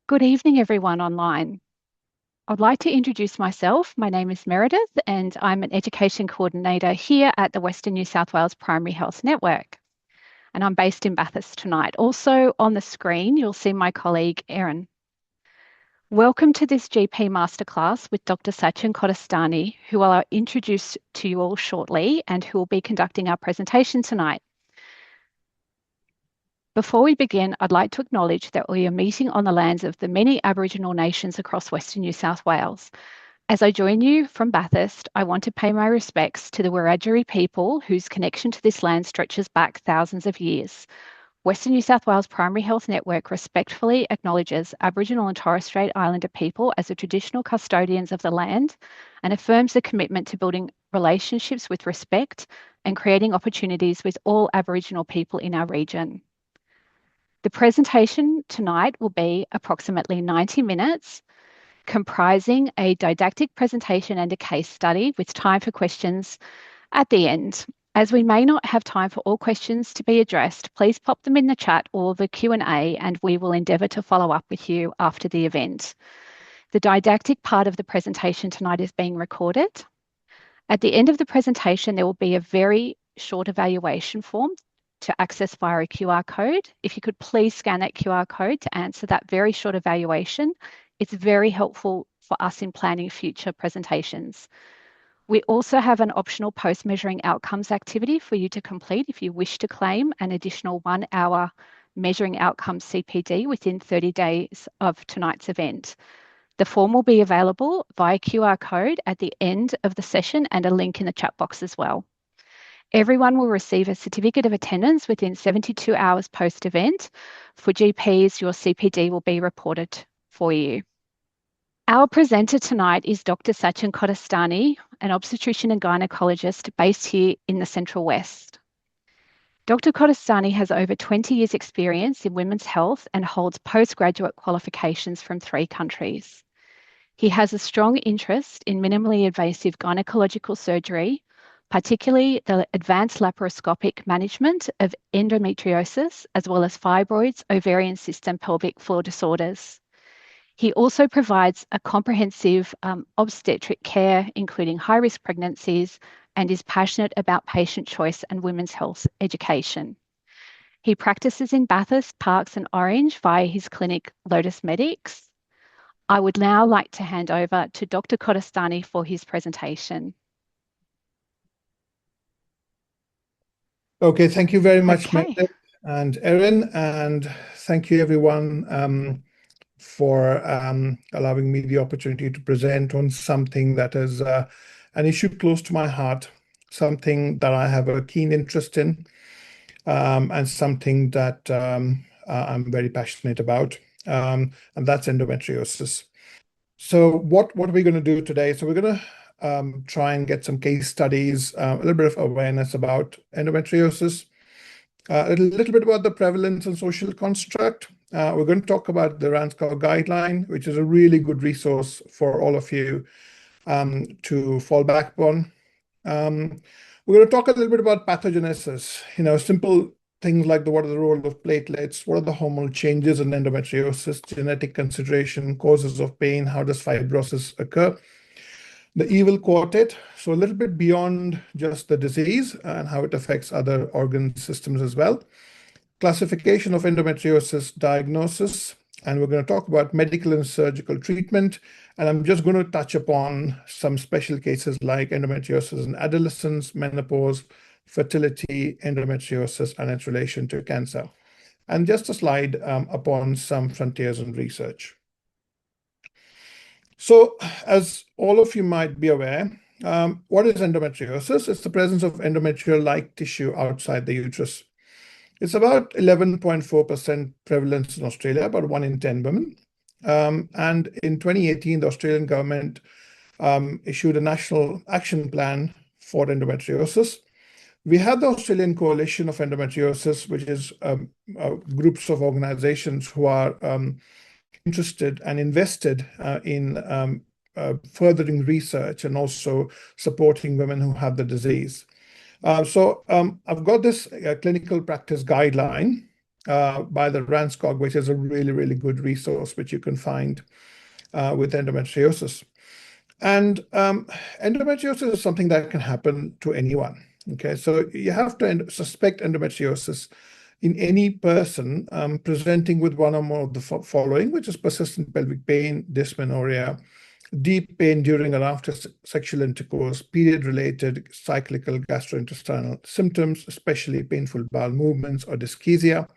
Good evening, everyone online. I'd like to introduce myself. My name is Meredith, and I'm an Education Coordinator here at the Western New South Wales Primary Health Network. And I'm based in Bathurst tonight. Also on the screen, you'll see my colleague, Erin. Welcome to this GP Masterclass with Dr. Sachin Kotestani, who I'll introduce to you all shortly and who will be conducting our presentation tonight. Before we begin, I'd like to acknowledge that we are meeting on the lands of the many Aboriginal nations across Western New South Wales. As I join you from Bathurst, I want to pay my respects to the Wiradjuri people whose connection to this land stretches back thousands of years. Western New South Wales Primary Health Network respectfully acknowledges Aboriginal and Torres Strait Islander people as the traditional custodians of the land and affirms the commitment to building relationships with respect and creating opportunities with all Aboriginal people in our region. The presentation tonight will be approximately 90 minutes, comprising a didactic presentation and a case study with time for questions at the end. As we may not have time for all questions to be addressed, please pop them in the chat or the Q&A and we will endeavour to follow up with you after the event. The didactic part of the presentation tonight is being recorded. At the end of the presentation, there will be a very short evaluation form to access via a QR code. If you could please scan that QR code to answer that very short evaluation, it's very helpful for us in planning future presentations. We also have an optional post-measuring outcomes activity for you to complete if you wish to claim an additional 1 hour measuring outcomes CPD within 30 days of tonight's event. The form will be available via QR code at the end of the session and a link in the chat box as well. Everyone will receive a certificate of attendance within 72 hours post-event. For GPs, your CPD will be reported for you. Our presenter tonight is Dr. Sachin Kotestani, an obstetrician and gynecologist based here in the Central West. Dr. Kotestani has over 20 years' experience in women's health and holds postgraduate qualifications from 3 countries. He has a strong interest in minimally invasive gynecological surgery, particularly the advanced laparoscopic management of endometriosis, as well as fibroids, ovarian cyst, and pelvic floor disorders. He also provides a comprehensive obstetric care, including high-risk pregnancies, and is passionate about patient choice and women's health education. He practices in Bathurst, Parkes and Orange via his clinic Lotus Medics. I would now like to hand over to Dr. Kotestani for his presentation. Okay, thank you very much, Meredith and Erin, and thank you everyone for allowing me the opportunity to present on something that is an issue close to my heart, something that I have a keen interest in, and something that I'm very passionate about, and that's endometriosis. So what are we going to do today? So we're going to try and get some case studies, a little bit of awareness about endometriosis, a little bit about the prevalence and social construct. We're going to talk about the RANSCOR guideline, which is a really good resource for all of you to fall back upon. We're going to talk a little bit about pathogenesis, simple things like what are the role of platelets, what are the hormonal changes in endometriosis, genetic consideration, causes of pain, how does fibrosis occur. The evil quartet, so a little bit beyond just the disease and how it affects other organ systems as well. Classification of endometriosis diagnosis, and we're going to talk about medical and surgical treatment. And I'm just going to touch upon some special cases like endometriosis in adolescence, menopause, fertility, endometriosis, and its relation to cancer. And just a slide upon some frontiers in research. So, as all of you might be aware, what is endometriosis? It's the presence of endometrial-like tissue outside the uterus. It's about 11.4% prevalence in Australia, about 1 in 10 women. And in 2018, the Australian government issued a national action plan for endometriosis. We have the Australian Coalition of Endometriosis, which is groups of organizations who are interested and invested in furthering research and also supporting women who have the disease. So I've got this clinical practice guideline, by the RANSCOG, which is a really, really good resource which you can find with endometriosis. And endometriosis is something that can happen to anyone. Okay, so you have to suspect endometriosis in any person presenting with one or more of the following, which is persistent pelvic pain, dysmenorrhea, deep pain during or after sexual intercourse, period-related cyclical gastrointestinal symptoms, especially painful bowel movements or dyschezia,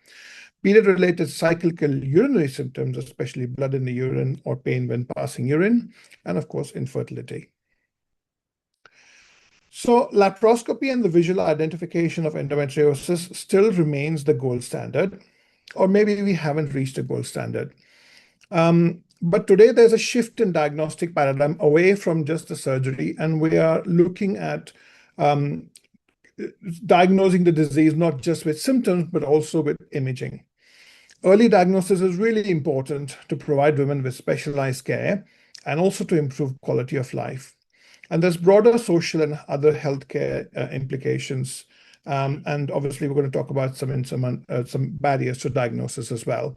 period-related cyclical urinary symptoms, especially blood in the urine or pain when passing urine, and of course, infertility. So laparoscopy and the visual identification of endometriosis still remains the gold standard, or maybe we haven't reached a gold standard. But today there's a shift in diagnostic paradigm away from just the surgery, and we are looking at diagnosing the disease not just with symptoms, but also with imaging. Early diagnosis is really important to provide women with specialized care and also to improve quality of life. And there's broader social and other healthcare implications. And obviously, we're going to talk about some barriers to diagnosis as well.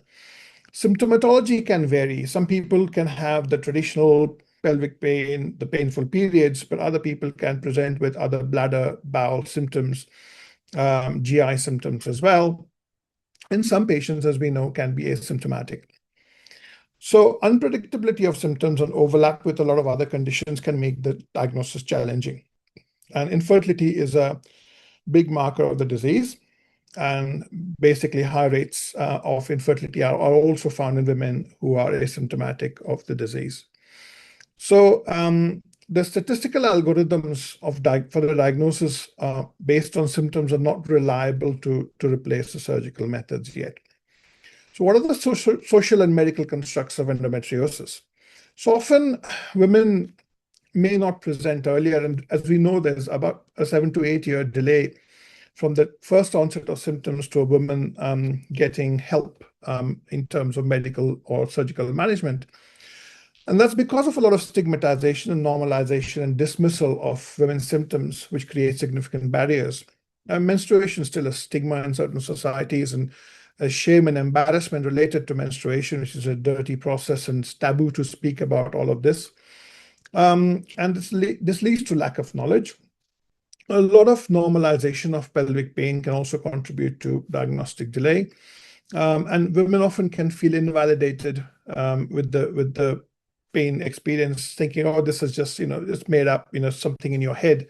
Symptomatology can vary. Some people can have the traditional pelvic pain, the painful periods, but other people can present with other bladder, bowel symptoms, GI symptoms as well. And some patients, as we know, can be asymptomatic. So unpredictability of symptoms and overlap with a lot of other conditions can make the diagnosis challenging. And infertility is a big marker of the disease. And basically, high rates of infertility are also found in women who are asymptomatic of the disease. So the statistical algorithms for the diagnosis based on symptoms are not reliable to replace the surgical methods yet. So what are the social and medical constructs of endometriosis? So often women may not present earlier, and as we know, there's about a 7 to 8 year delay from the first onset of symptoms to a woman getting help in terms of medical or surgical management. And that's because of a lot of stigmatization and normalization and dismissal of women's symptoms, which create significant barriers. Menstruation is still a stigma in certain societies, and a shame and embarrassment related to menstruation, which is a dirty process and it's taboo to speak about all of this. And this leads to lack of knowledge. A lot of normalization of pelvic pain can also contribute to diagnostic delay. And women often can feel invalidated with the pain experience, thinking, oh, this is just, it's made up, something in your head.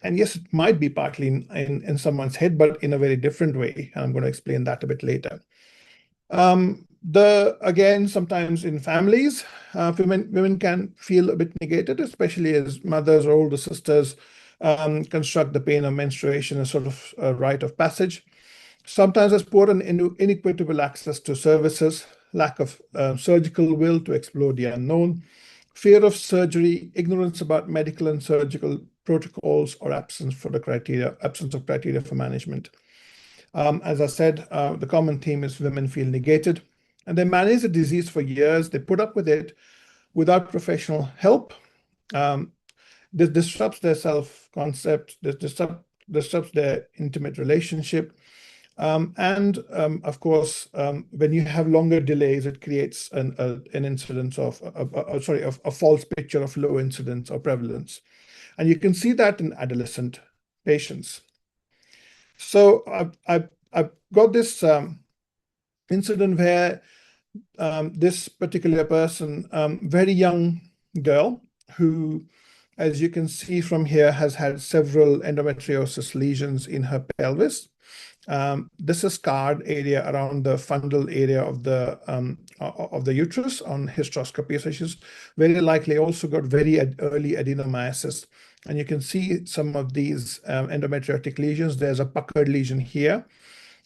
And yes, it might be partly in someone's head, but in a very different way. And I'm going to explain that a bit later. Again, sometimes in families, women can feel a bit negated, especially as mothers or older sisters construct the pain of menstruation as sort of a rite of passage. Sometimes there's poor and inequitable access to services, lack of surgical will to explore the unknown, fear of surgery, ignorance about medical and surgical protocols, or absence of criteria for management. As I said, the common theme is women feel negated, and they manage the disease for years. They put up with it without professional help. This disrupts their self-concept, this disrupts their intimate relationship. Of course, when you have longer delays, it creates an incidence of a false picture of low incidence or prevalence. And you can see that in adolescent patients. So I've got this incident where this particular person, very young girl, who, as you can see from here, has had several endometriosis lesions in her pelvis. This is a scarred area around the fundal area of the uterus on hysteroscopy. So she's very likely also got very early adenomyosis. And you can see some of these endometriotic lesions. There's a puckered lesion here.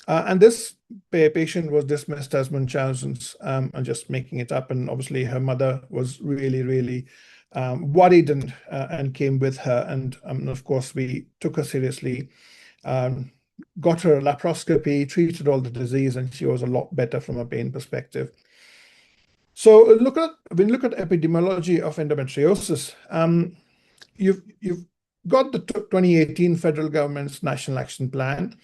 And this patient was dismissed as Munchausen's. I'm just making it up. And obviously her mother was really, really worried and came with her. And of course, we took her seriously, got her a laparoscopy, treated all the disease, and she was a lot better from a pain perspective. So when you look at epidemiology of endometriosis, you've got the 2018 federal government's National Action Plan,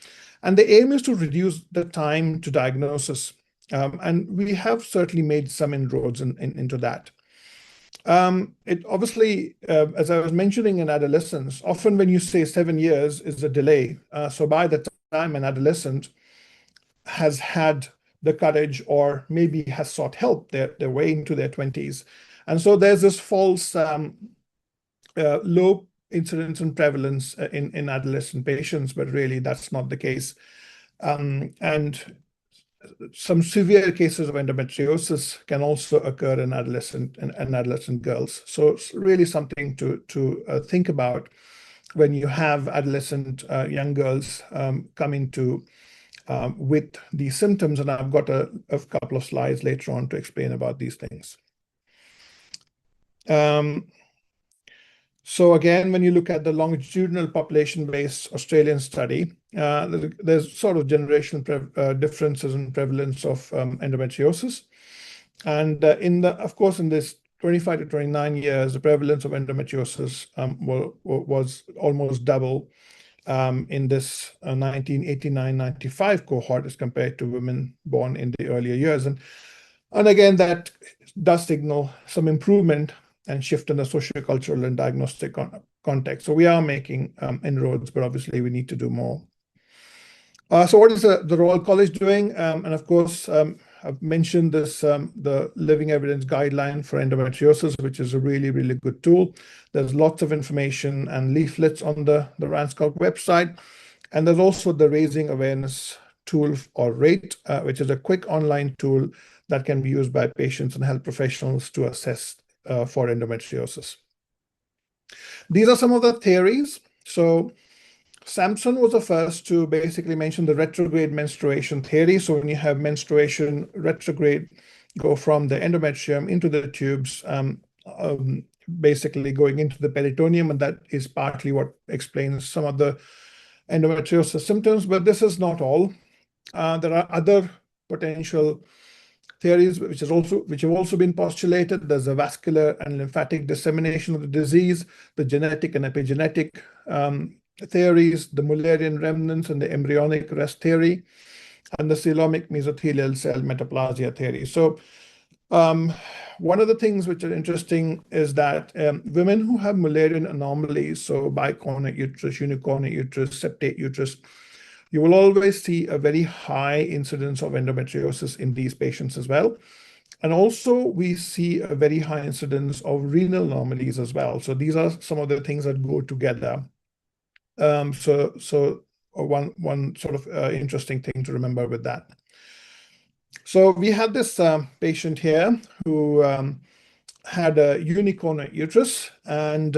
And the aim is to reduce the time to diagnosis. And we have certainly made some inroads into that. It obviously, as I was mentioning in adolescence, often when you say 7 years is a delay. So by the time an adolescent has had the courage or maybe has sought help, their way into their 20s. And so there's this false low incidence and prevalence in adolescent patients, but really that's not the case. And some severe cases of endometriosis can also occur in adolescent girls. So it's really something to think about when you have adolescent young girls coming to with these symptoms. And I've got a couple of slides later on to explain about these things. So again, when you look at the longitudinal population-based Australian study, there's sort of generational differences in prevalence of endometriosis. And of course, in this 25 to 29 years, the prevalence of endometriosis was almost double in this 1989-95 cohort as compared to women born in the earlier years. And again, that does signal some improvement and shift in the sociocultural and diagnostic context. So we are making inroads, but obviously we need to do more. So what is the Royal College doing? And of course, I've mentioned this, the Living Evidence Guideline for Endometriosis, which is a really, really good tool. There's lots of information and leaflets on the RANSCOG website. And there's also the Raising Awareness tool, or RATE, which is a quick online tool that can be used by patients and health professionals to assess for endometriosis. These are some of the theories. So Sampson was the first to basically mention the retrograde menstruation theory. So when you have menstruation retrograde, go from the endometrium into the tubes, basically going into the peritoneum, and that is partly what explains some of the endometriosis symptoms. But this is not all. There are other potential theories which have also been postulated. There's a vascular and lymphatic dissemination of the disease, the genetic and epigenetic theories, the Mullerian remnants and the embryonic rest theory, and the coelomic mesothelial cell metaplasia theory. So one of the things which are interesting is that women who have Mullerian anomalies, so bicornuate uterus, unicornuate uterus, septate uterus, you will always see a very high incidence of endometriosis in these patients as well. And also we see a very high incidence of renal anomalies as well. So these are some of the things that go together. So one sort of interesting thing to remember with that. So we had this patient here who had a unicornuate uterus, and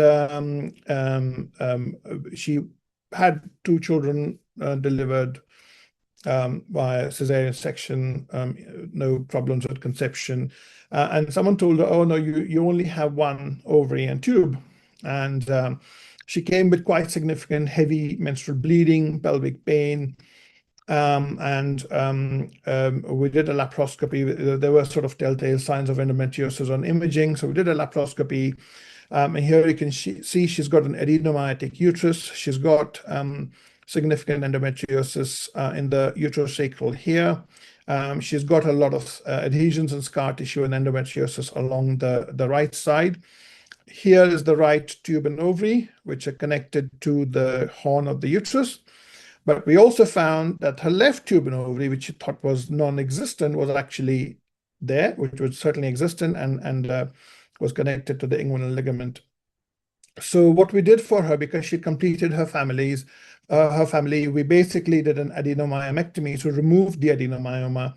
she had 2 children delivered via cesarean section, no problems with conception. And someone told her, oh no, you only have 1 ovary and tube. And she came with quite significant heavy menstrual bleeding, pelvic pain, and we did a laparoscopy. There were sort of telltale signs of endometriosis on imaging. So we did a laparoscopy. And here you can see she's got an adenomyotic uterus. She's got significant endometriosis in the uterosacral here. She's got a lot of adhesions and scar tissue and endometriosis along the right side. Here is the right tube and ovary, which are connected to the horn of the uterus. But we also found that her left tube and ovary, which she thought was non-existent, was actually there, which was certainly existent, and was connected to the inguinal ligament. So what we did for her, because she completed her family, we basically did an adenomyomectomy, so removed the adenomyoma,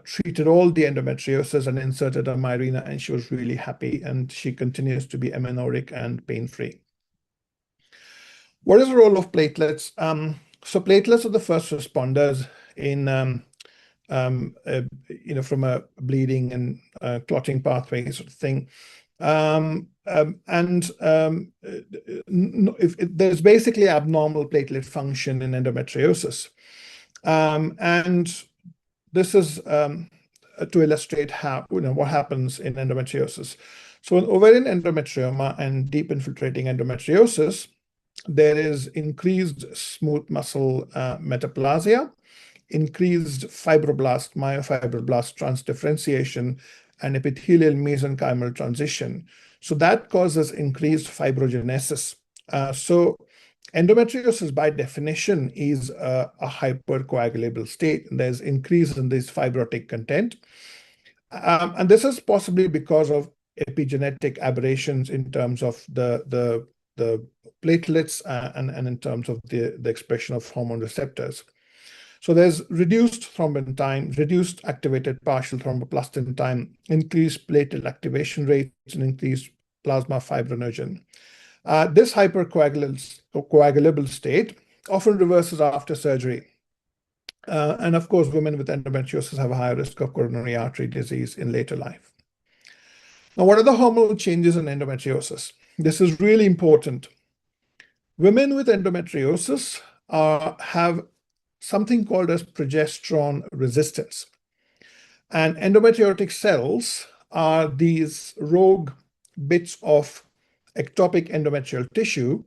treated all the endometriosis and inserted a Mirena, and she was really happy, and she continues to be amenorrheic and pain-free. What is the role of platelets? So platelets are the first responders in, from a bleeding and clotting pathway sort of thing. There's basically abnormal platelet function in endometriosis. And this is to illustrate how, what happens in endometriosis. So in ovarian endometrioma and deep infiltrating endometriosis, there is increased smooth muscle metaplasia, increased fibroblast, myofibroblast transdifferentiation, and epithelial mesenchymal transition. So that causes increased fibrogenesis. So endometriosis, by definition, is a hypercoagulable state. There's increase in this fibrotic content. And this is possibly because of epigenetic aberrations in terms of the platelets and in terms of the expression of hormone receptors. So there's reduced thrombin time, reduced activated partial thromboplastin time, increased platelet activation rates, and increased plasma fibrinogen. This hypercoagulable state often reverses after surgery. And of course, women with endometriosis have a higher risk of coronary artery disease in later life. Now, what are the hormonal changes in endometriosis? This is really important. Women with endometriosis have something called as progesterone resistance. And endometriotic cells are these rogue bits of ectopic endometrial tissue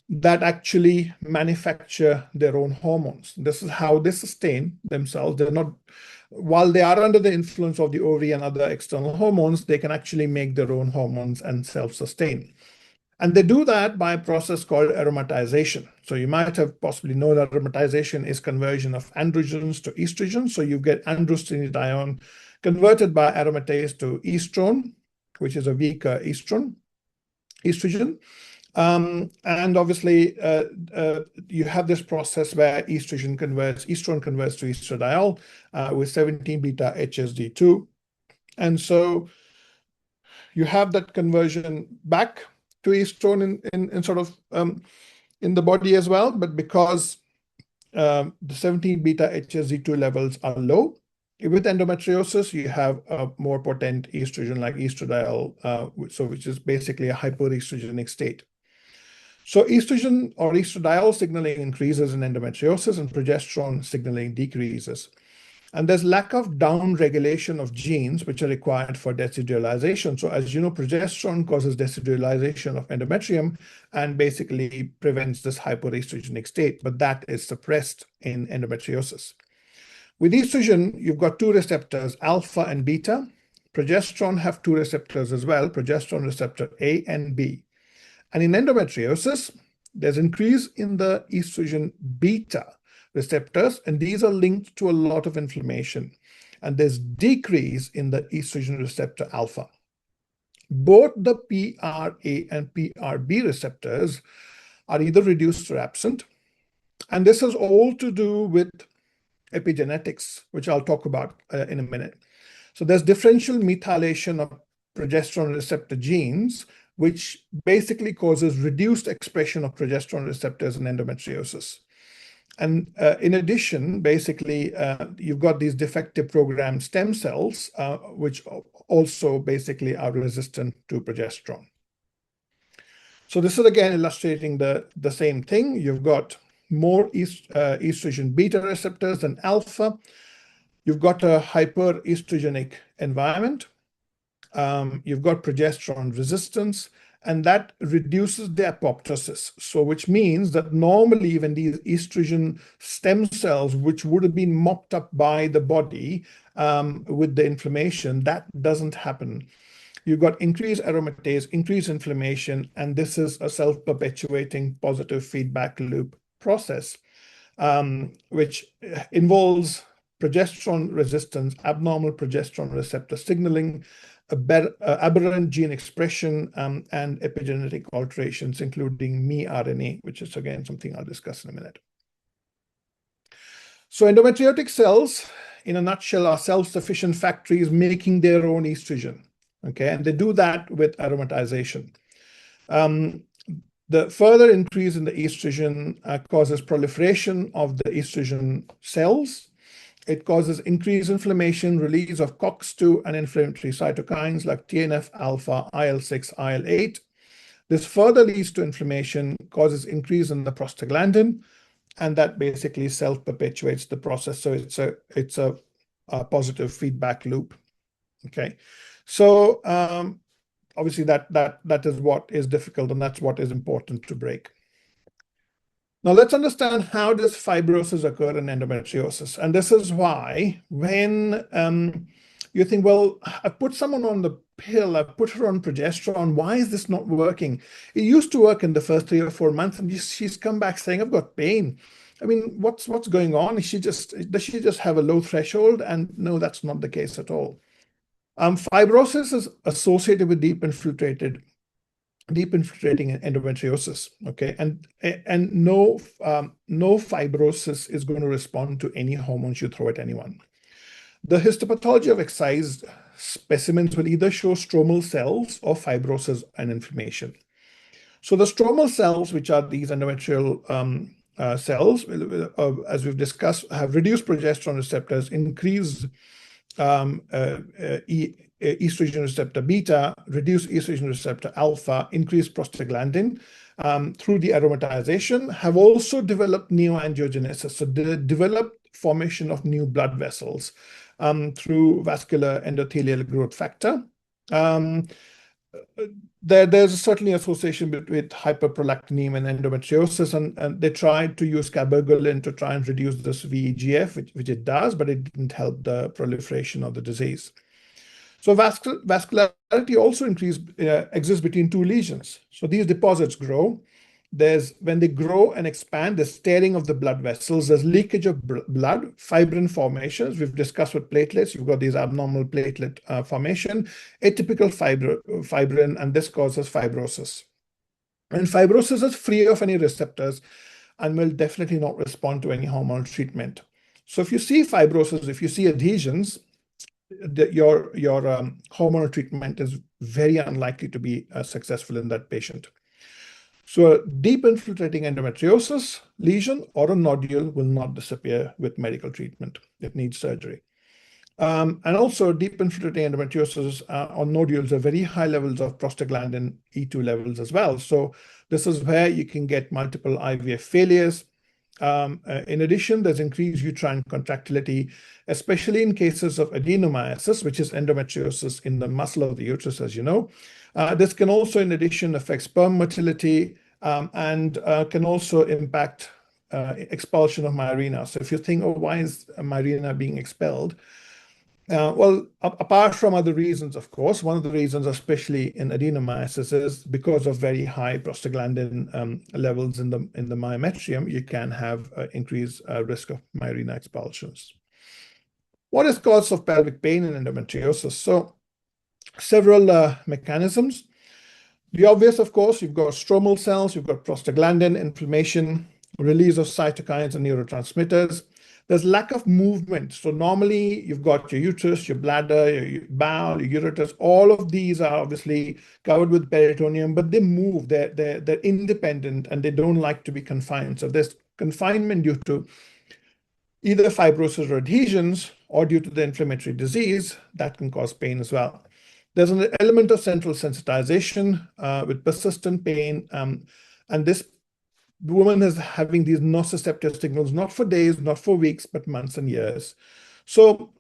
that actually manufacture their own hormones. This is how they sustain themselves. They're not, while they are under the influence of the ovary and other external hormones, they can actually make their own hormones and self-sustain. And they do that by a process called aromatization. So you might have possibly known that aromatization is conversion of androgens to estrogen. So you get androstenedione converted by aromatase to estrone, which is a weaker estrogen. And obviously, you have this process where estrone converts to estradiol with 17-beta HSD2. And so you have that conversion back to estrone in sort of in the body as well. But because the 17-beta HSD2 levels are low, with endometriosis, you have a more potent estrogen like estradiol, which is basically a hyperestrogenic state. So estrogen or estradiol signaling increases in endometriosis and progesterone signaling decreases. And there's lack of down-regulation of genes which are required for decidualization. So as you know, progesterone causes decidualization of endometrium and basically prevents this hyperestrogenic state, but that is suppressed in endometriosis. With estrogen, you've got two receptors, alpha and beta. Progesterone have two receptors as well, progesterone receptor A and B. And in endometriosis, there's increase in the estrogen beta receptors, and these are linked to a lot of inflammation. And there's decrease in the estrogen receptor alpha. Both the PRA and PRB receptors are either reduced or absent. And this is all to do with epigenetics, which I'll talk about in a minute. So there's differential methylation of progesterone receptor genes, which basically causes reduced expression of progesterone receptors in endometriosis. And in addition, basically, you've got these defective programmed stem cells, which also basically are resistant to progesterone. So this is again illustrating the same thing. You've got more estrogen beta receptors than alpha. You've got a hyperestrogenic environment. You've got progesterone resistance, and that reduces the apoptosis. So which means that normally when these estrogen stem cells, which would have been mopped up by the body with the inflammation, that doesn't happen. You've got increased aromatase, increased inflammation, and this is a self-perpetuating positive feedback loop process, which involves progesterone resistance, abnormal progesterone receptor signaling, aberrant gene expression, and epigenetic alterations, including miRNA, which is again something I'll discuss in a minute. So endometriotic cells, in a nutshell, are self-sufficient factories making their own estrogen. Okay, and they do that with aromatization. The further increase in the estrogen causes proliferation of the estrogen cells. It causes increased inflammation, release of COX-2 and inflammatory cytokines like TNF-alpha, IL-6, IL-8. This further leads to inflammation, causes increase in the prostaglandin, and that basically self-perpetuates the process. So it's a positive feedback loop. Okay, so obviously that is what is difficult, and that's what is important to break. Now let's understand how does fibrosis occur in endometriosis. And this is why when you think, well, I put someone on the pill, I put her on progesterone, why is this not working? It used to work in the first 3 or 4 months, and she's come back saying, I've got pain. I mean, what's going on? Does she just have a low threshold? And no, that's not the case at all. Fibrosis is associated with deep infiltrating endometriosis. Okay, and no fibrosis is going to respond to any hormones you throw at anyone. The histopathology of excised specimens will either show stromal cells or fibrosis and inflammation. So the stromal cells, which are these endometrial cells, as we've discussed, have reduced progesterone receptors, increased estrogen receptor beta, reduced estrogen receptor alpha, increased prostaglandin through the aromatization, have also developed neoangiogenesis. So they develop formation of new blood vessels through vascular endothelial growth factor. There's certainly association with hyperprolactinemia and endometriosis, and they tried to use cabergoline to try and reduce this VEGF, which it does, but it didn't help the proliferation of the disease. So vascularity also exists between two lesions. So these deposits grow. When they grow and expand, there's tearing of the blood vessels, there's leakage of blood, fibrin formations. We've discussed with platelets, you've got these abnormal platelet formation, atypical fibrin, and this causes fibrosis. And fibrosis is free of any receptors and will definitely not respond to any hormonal treatment. So if you see fibrosis, if you see adhesions, your hormonal treatment is very unlikely to be successful in that patient. So a deep infiltrating endometriosis lesion or a nodule will not disappear with medical treatment. It needs surgery. And also deep infiltrating endometriosis or nodules have very high levels of prostaglandin E2 levels as well. So this is where you can get multiple IVF failures. In addition, there's increased uterine contractility, especially in cases of adenomyosis, which is endometriosis in the muscle of the uterus, as you know. This can also, in addition, affect sperm motility and can also impact expulsion of myelina. So if you think, oh, why is myelina being expelled? Well, apart from other reasons, of course, one of the reasons, especially in adenomyosis, is because of very high prostaglandin levels in the myometrium, you can have increased risk of myelina expulsions. What is cause of pelvic pain in endometriosis? So several mechanisms. The obvious, of course, you've got stromal cells, you've got prostaglandin, inflammation, release of cytokines and neurotransmitters. There's lack of movement. So normally you've got your uterus, your bladder, your bowel, your ureters. All of these are obviously covered with peritoneum, but they move. They're independent and they don't like to be confined. So there's confinement due to either fibrosis or adhesions or due to the inflammatory disease that can cause pain as well. There's an element of central sensitization with persistent pain, and this woman is having these nociceptive signals, not for days, not for weeks, but months and years. So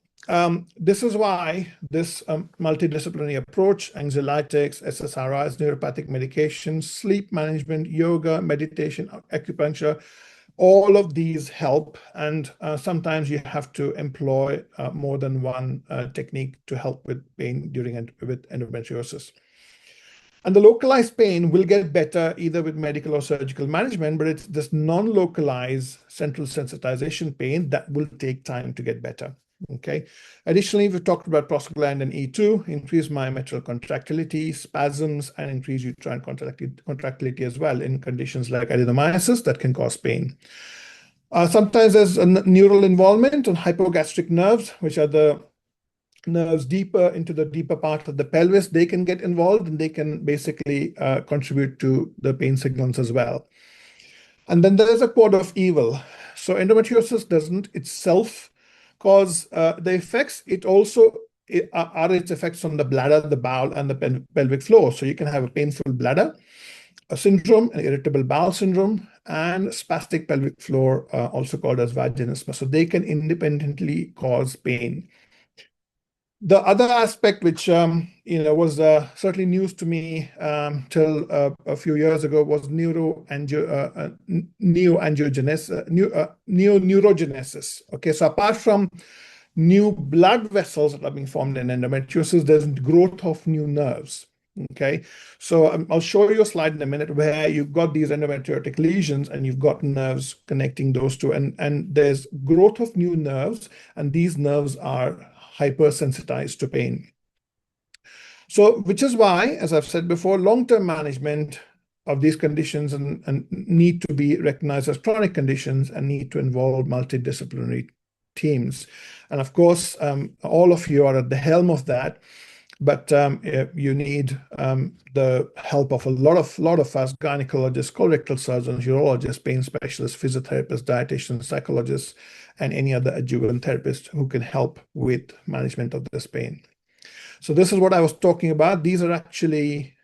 this is why this multidisciplinary approach, anxiolytics, SSRIs, neuropathic medications, sleep management, yoga, meditation, acupuncture, all of these help. And sometimes you have to employ more than one technique to help with pain with endometriosis. And the localized pain will get better either with medical or surgical management, but it's this non-localized central sensitization pain that will take time to get better. Okay. Additionally, we've talked about prostaglandin E2, increased myometrial contractility, spasms, and increased uterine contractility as well in conditions like adenomyosis that can cause pain. Sometimes there's a neural involvement on hypogastric nerves, which are the nerves deeper into the deeper part of the pelvis. They can get involved and they can basically contribute to the pain signals as well. And then there is a quad of evil. So endometriosis doesn't itself cause the effects. It also are its effects on the bladder, the bowel, and the pelvic floor. So you can have a painful bladder, a syndrome, an irritable bowel syndrome, and spastic pelvic floor, also called as vaginismus. So they can independently cause pain. The other aspect, which was certainly news to me till a few years ago, was neurogenesis. Okay, so apart from new blood vessels that are being formed in endometriosis, there's growth of new nerves. Okay, so I'll show you a slide in a minute where you've got these endometriotic lesions and you've got nerves connecting those two, and there's growth of new nerves, and these nerves are hypersensitized to pain. So, which is why, as I've said before, long-term management of these conditions and need to be recognized as chronic conditions and need to involve multidisciplinary teams. And of course, all of you are at the helm of that, but you need the help of a lot of us: gynecologists, colorectal surgeons, urologists, pain specialists, physiotherapists, dietitians, psychologists, and any other adjuvant therapist who can help with management of this pain. So this is what I was talking about. These are actually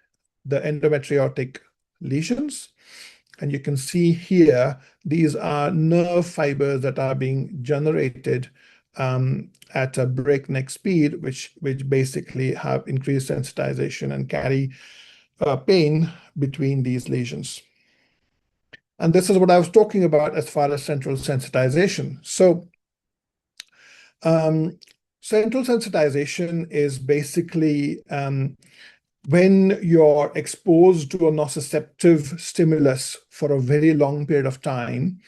the endometriotic lesions. And you can see here, these are nerve fibers that are being generated at a breakneck speed, which basically have increased sensitization and carry pain between these lesions. And this is what I was talking about as far as central sensitization. So central sensitization is basically when you're exposed to a nociceptive stimulus for a very long period of time,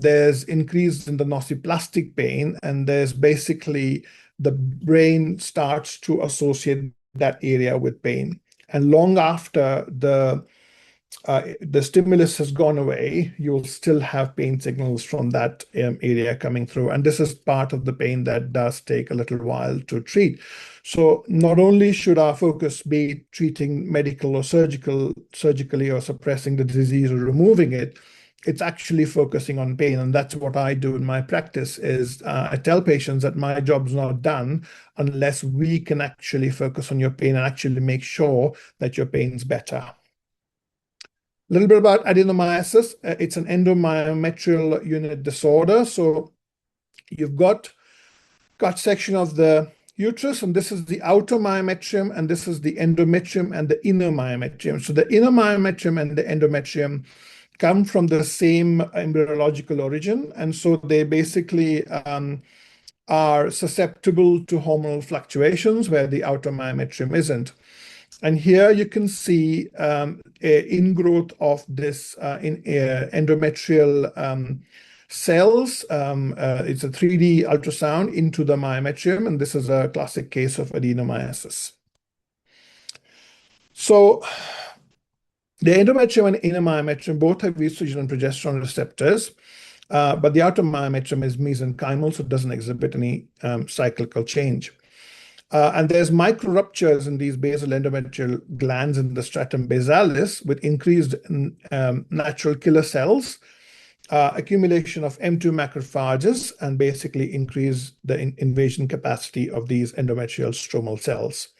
there's increase in the nociplastic pain, and there's basically the brain starts to associate that area with pain. And long after the stimulus has gone away, you'll still have pain signals from that area coming through. And this is part of the pain that does take a little while to treat. So not only should our focus be treating medical or surgically or suppressing the disease or removing it, it's actually focusing on pain. And that's what I do in my practice is I tell patients that my job's not done unless we can actually focus on your pain and actually make sure that your pain's better. A little bit about adenomyosis. It's an endomyometrial unit disorder. So you've got cut section of the uterus, and this is the outer myometrium, and this is the endometrium and the inner myometrium. So the inner myometrium and the endometrium come from the same embryological origin, and so they basically are susceptible to hormonal fluctuations where the outer myometrium isn't. And here you can see ingrowth of this endometrial cells. It's a 3D ultrasound into the myometrium, and this is a classic case of adenomyosis. So the endometrium and inner myometrium both have estrogen and progesterone receptors, but the outer myometrium is mesenchymal, so it doesn't exhibit any cyclical change. And there's micro ruptures in these basal endometrial glands in the stratum basalis with increased natural killer cells, accumulation of M2 macrophages, and basically increase the invasion capacity of these endometrial stromal cells.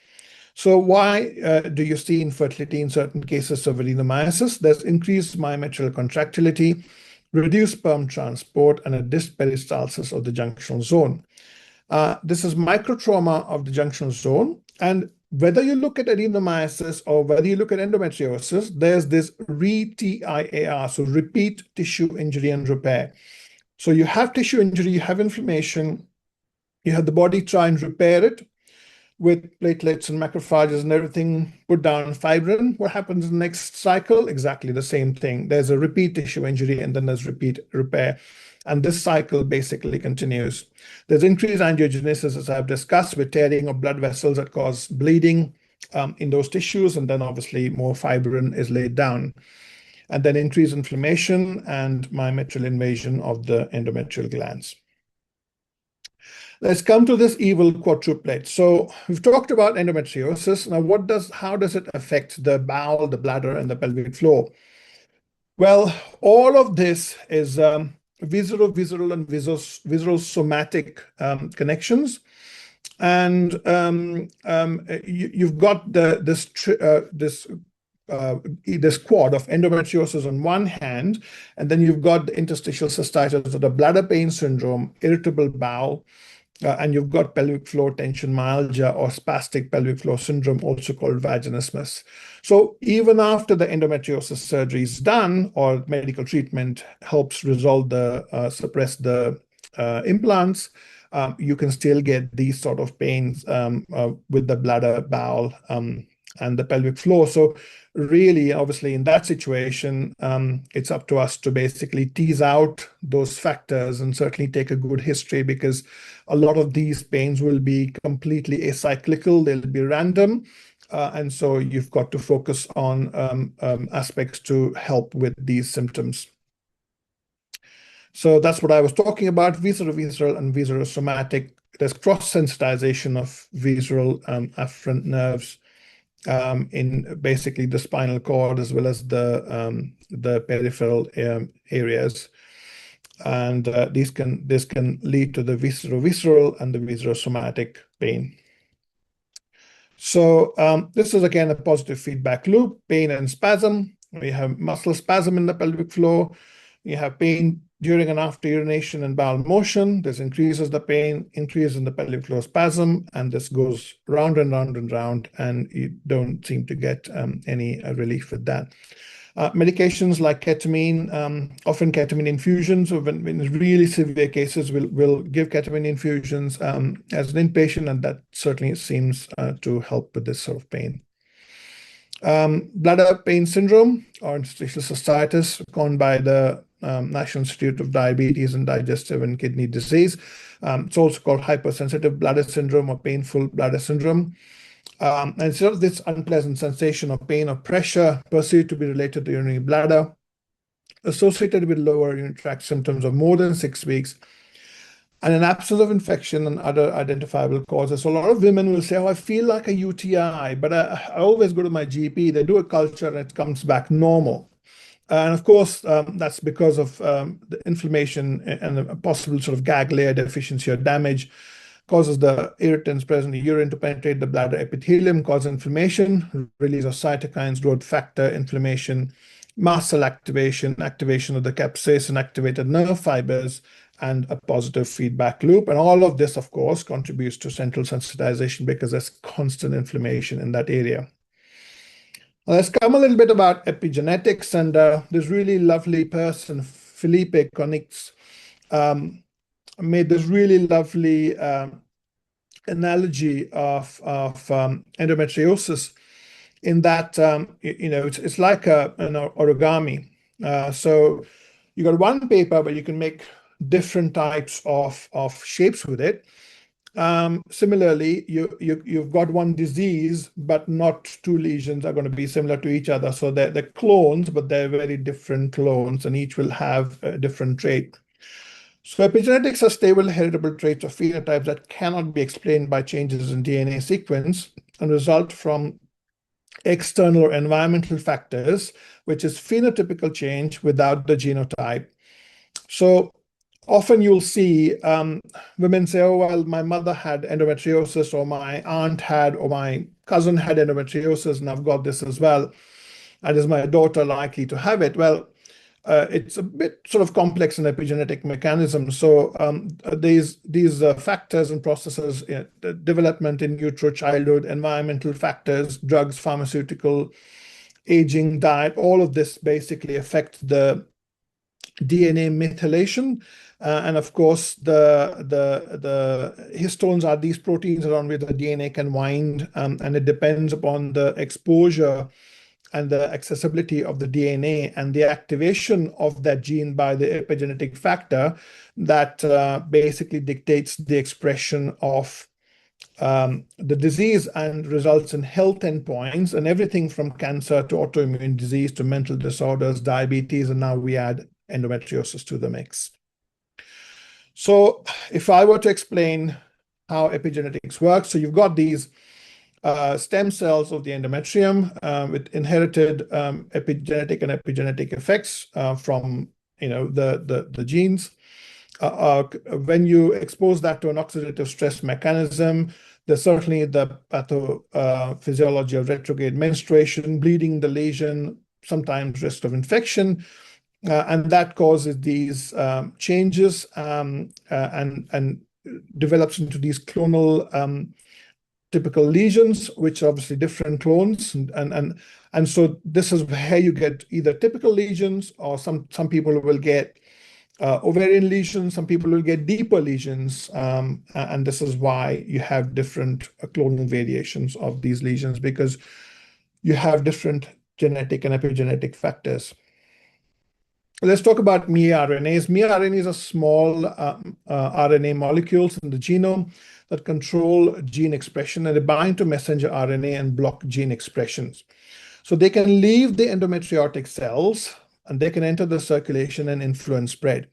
So why do you see infertility in certain cases of adenomyosis? There's increased myometrial contractility, reduced sperm transport, and a dysperistalsis of the junctional zone. This is microtrauma of the junctional zone. And whether you look at adenomyosis or whether you look at endometriosis, there's this RETIAR, so repeat tissue injury and repair. So you have tissue injury, you have inflammation, you have the body try and repair it with platelets and macrophages and everything, put down fibrin. What happens in the next cycle? Exactly the same thing. There's a repeat tissue injury and then there's repeat repair. And this cycle basically continues. There's increased angiogenesis, as I've discussed, with tearing of blood vessels that cause bleeding in those tissues. And then obviously more fibrin is laid down. And then increased inflammation and myometrial invasion of the endometrial glands. Let's come to this evil quadruplet. So we've talked about endometriosis. Now, how does it affect the bowel, the bladder, and the pelvic floor? Well, all of this is visceral, and visceral somatic connections. And you've got this quad of endometriosis on one hand, and then you've got the interstitial cystitis, or the bladder pain syndrome, irritable bowel, And you've got pelvic floor tension myalgia or spastic pelvic floor syndrome, also called vaginismus. So even after the endometriosis surgery is done or medical treatment helps resolve suppress the implants, you can still get these sort of pains with the bladder, bowel, and the pelvic floor. So really, obviously, in that situation, it's up to us to basically tease out those factors and certainly take a good history, because a lot of these pains will be completely acyclical, they'll be random. And so you've got to focus on aspects to help with these symptoms. So that's what I was talking about, visceral and viscerosomatic. There's cross-sensitization of visceral afferent nerves in basically the spinal cord as well as the peripheral areas. And this can lead to the visceral and the viscerosomatic pain. So this is again a positive feedback loop, pain and spasm. We have muscle spasm in the pelvic floor. You have pain during and after urination and bowel motion. This increases the pain, increase in the pelvic floor spasm, and this goes round and round and round, and you don't seem to get any relief with that. Medications like ketamine, often ketamine infusions, or when in really severe cases, we'll give ketamine infusions as an inpatient, and that certainly seems to help with this sort of pain. Bladder pain syndrome or interstitial cystitis, coined by the National Institute of Diabetes and Digestive and Kidney Disease. It's also called hypersensitive bladder syndrome or painful bladder syndrome. And sort of this unpleasant sensation of pain or pressure perceived to be related to urinary bladder, associated with lower urinary tract symptoms of more than 6 weeks, and an absence of infection and other identifiable causes. So a lot of women will say, oh, I feel like a UTI, but I always go to my GP, they do a culture and it comes back normal. And of course, that's because of the inflammation and a possible sort of gag layer deficiency or damage causes the irritants present in the urine to penetrate the bladder epithelium, cause inflammation, release of cytokines, growth factor, inflammation, mast cell activation, activation of the capsaicin activated nerve fibers, and a positive feedback loop. And all of this, of course, contributes to central sensitization because there's constant inflammation in that area. Let's come a little bit about epigenetics, and this really lovely person, Felipe Konix, made this really lovely analogy of endometriosis in that, it's like an origami. So you got one paper, but you can make different types of shapes with it. Similarly, you've got one disease, but not two lesions are going to be similar to each other. So they're clones, but they're very different clones, and each will have a different trait. So epigenetics are stable heritable traits or phenotypes that cannot be explained by changes in DNA sequence and result from external or environmental factors, which is phenotypical change without the genotype. So often you'll see women say, oh, well, my mother had endometriosis, or my aunt had, or my cousin had endometriosis, and I've got this as well. And is my daughter likely to have it? Well, it's a bit sort of complex in epigenetic mechanism. So these factors and processes, the development in utero, childhood, environmental factors, drugs, pharmaceutical, aging, diet, all of this basically affect the DNA methylation. And of course, the histones are these proteins around which the DNA can wind, and it depends upon the exposure and the accessibility of the DNA and the activation of that gene by the epigenetic factor that basically dictates the expression of the disease and results in health endpoints, and everything from cancer to autoimmune disease to mental disorders, diabetes, and now we add endometriosis to the mix. So if I were to explain how epigenetics works, so you've got these stem cells of the endometrium with inherited epigenetic and epigenetic effects from the genes. When you expose that to an oxidative stress mechanism, there's certainly the pathophysiology of retrograde menstruation, bleeding the lesion, sometimes risk of infection, and that causes these changes, and develops into these clonal typical lesions, which are obviously different clones, and so this is where you get either typical lesions, or some people will get ovarian lesions, some people will get deeper lesions, and this is why you have different clonal variations of these lesions, because you have different genetic and epigenetic factors. Let's talk about miRNAs. miRNAs are small RNA molecules in the genome that control gene expression, and they bind to messenger RNA and block gene expressions. So they can leave the endometriotic cells, and they can enter the circulation and influence spread.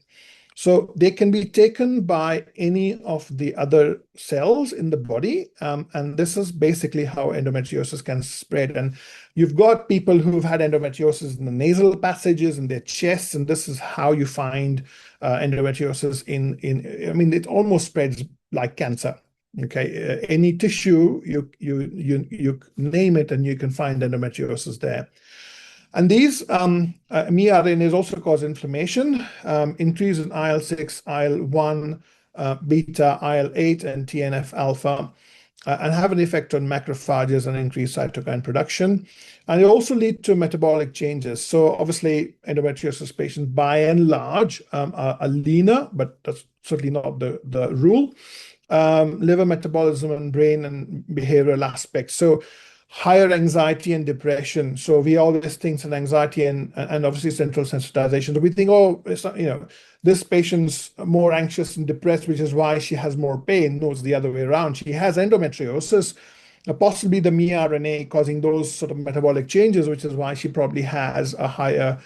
So they can be taken by any of the other cells in the body, and this is basically how endometriosis can spread. And you've got people who've had endometriosis in the nasal passages, in their chests, and this is how you find endometriosis I mean, it almost spreads like cancer. Okay, any tissue, you name it, and you can find endometriosis there. And these miRNAs also cause inflammation, increase in IL-6, IL-1, beta, IL-8, and TNF-alpha, and have an effect on macrophages and increase cytokine production. And they also lead to metabolic changes. So obviously, endometriosis patients, by and large, are leaner, but that's certainly not the rule. Liver metabolism and brain and behavioral aspects. So higher anxiety and depression. So we always think of anxiety and obviously central sensitization. So we think, oh, it's not, this patient's more anxious and depressed, which is why she has more pain. No, it's the other way around. She has endometriosis, possibly the miRNA causing those sort of metabolic changes, which is why she probably has a higher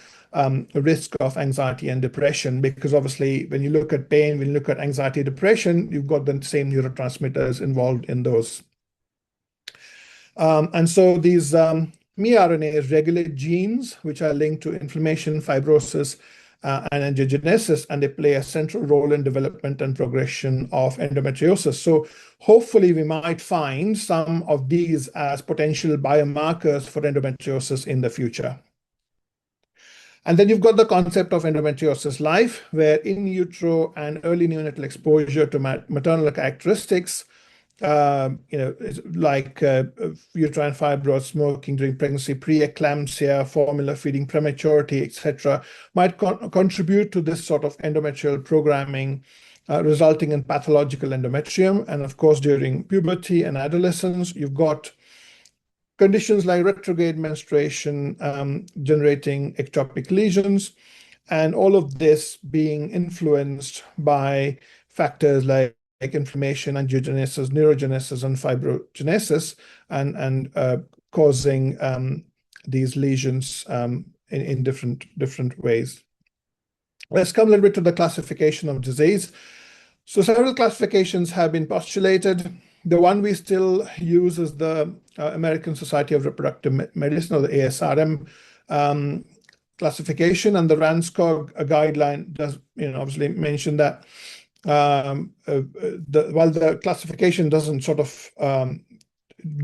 risk of anxiety and depression, because obviously when you look at pain, when you look at anxiety, depression, you've got the same neurotransmitters involved in those. And so these miRNAs regulate genes which are linked to inflammation, fibrosis, and angiogenesis, and they play a central role in development and progression of endometriosis. So hopefully we might find some of these as potential biomarkers for endometriosis in the future. And then you've got the concept of endometriosis life, where in utero and early neonatal exposure to maternal characteristics, like uterine fibroids, smoking during pregnancy, preeclampsia, formula feeding, prematurity, etc., might contribute to this sort of endometrial programming, resulting in pathological endometrium. And of course, during puberty and adolescence, you've got conditions like retrograde menstruation, generating ectopic lesions, and all of this being influenced by factors like inflammation, angiogenesis, neurogenesis, and fibrogenesis, and causing these lesions in different ways. Let's come a little bit to the classification of disease. So several classifications have been postulated. The one we still use is the American Society of Reproductive Medicine, or the ASRM classification, and the RANSCOG guideline does, obviously mention that while the classification doesn't sort of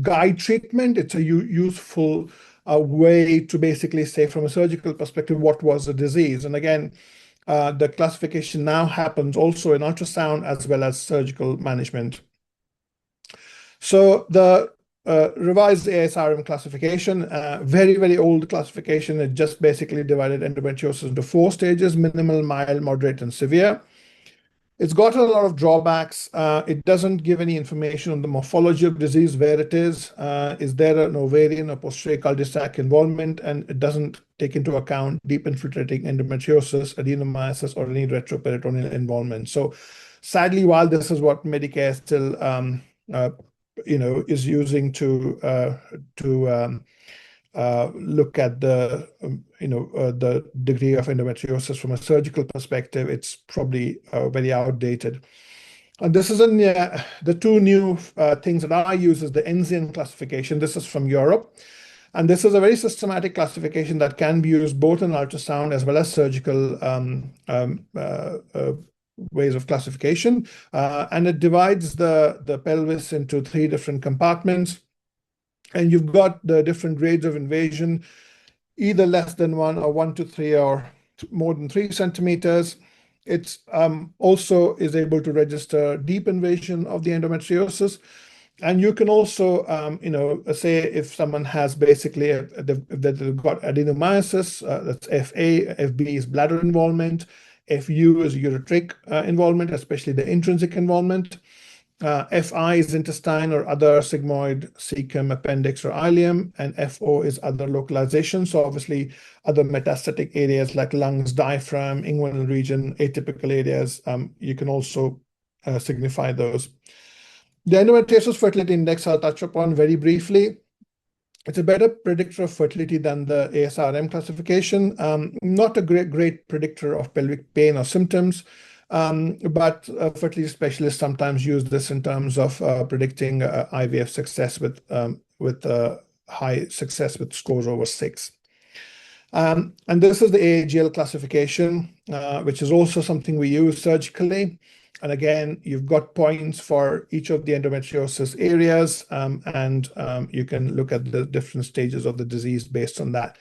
guide treatment, it's a useful way to basically say from a surgical perspective what was the disease. And again, the classification now happens also in ultrasound as well as surgical management. So the revised ASRM classification, very, very old classification, it just basically divided endometriosis into 4 stages: minimal, mild, moderate, and severe. It's got a lot of drawbacks. It doesn't give any information on the morphology of disease, where it is there an ovarian or posterior cul-de-sac involvement, and it doesn't take into account deep infiltrating endometriosis, adenomyosis, or any retroperitoneal involvement. So sadly, while this is what Medicare still is using to look at the the degree of endometriosis from a surgical perspective, it's probably very outdated. And this is in the 2 new things that I use is the Enzian classification. This is from Europe, and this is a very systematic classification that can be used both in ultrasound as well as surgical ways of classification, and it divides the pelvis into 3 different compartments. And you've got the different grades of invasion, either less than 1 or 1 to 3 or more than 3 centimeters. It also is able to register deep invasion of the endometriosis. And you can also, say if someone has basically they've got adenomyosis, that's FA, FB is bladder involvement, FU is ureteric involvement, especially the intrinsic involvement. FI is intestine or other sigmoid, cecum, appendix, or ileum, and FO is other localization. So obviously other metastatic areas like lungs, diaphragm, inguinal region, atypical areas, you can also signify those. The endometriosis fertility index I'll touch upon very briefly. It's a better predictor of fertility than the ASRM classification. Not a great predictor of pelvic pain or symptoms, but fertility specialists sometimes use this in terms of predicting IVF success with high success with scores over 6. And this is the AAGL classification, which is also something we use surgically. And again, you've got points for each of the endometriosis areas, and you can look at the different stages of the disease based on that.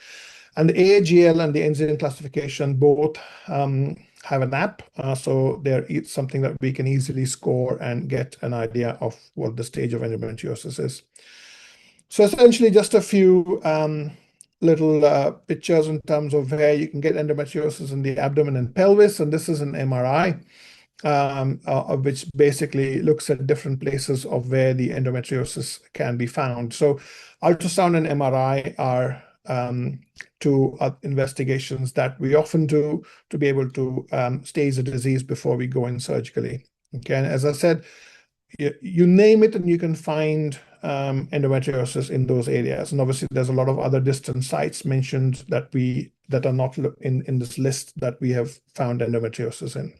And the AAGL and the NZN classification both have an app, so they're something that we can easily score and get an idea of what the stage of endometriosis is. So essentially just a few little pictures in terms of where you can get endometriosis in the abdomen and pelvis, and this is an MRI. Which basically looks at different places of where the endometriosis can be found. So ultrasound and MRI are two investigations that we often do to be able to stage the disease before we go in surgically. Okay, and as I said, you name it and you can find endometriosis in those areas. And obviously there's a lot of other distant sites mentioned that are not in this list that we have found endometriosis in.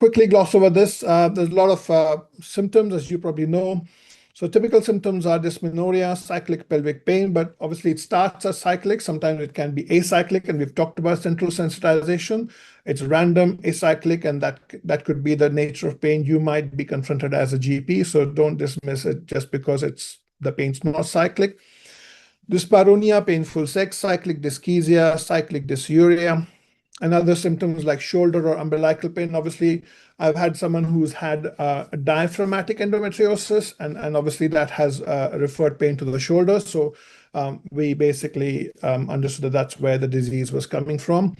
Quickly gloss over this. There's a lot of symptoms, as you probably know. So typical symptoms are dysmenorrhea, cyclic pelvic pain, but obviously it starts as cyclic. Sometimes it can be acyclic, and we've talked about central sensitization. It's random, acyclic, and that could be the nature of pain you might be confronted as a GP. So don't dismiss it just because the pain's not cyclic. Dyspareunia, painful sex, cyclic dyschezia, cyclic dysuria. And other symptoms like shoulder or umbilical pain. Obviously, I've had someone who's had a diaphragmatic endometriosis, and obviously that has referred pain to the shoulder. So we basically understood that that's where the disease was coming from.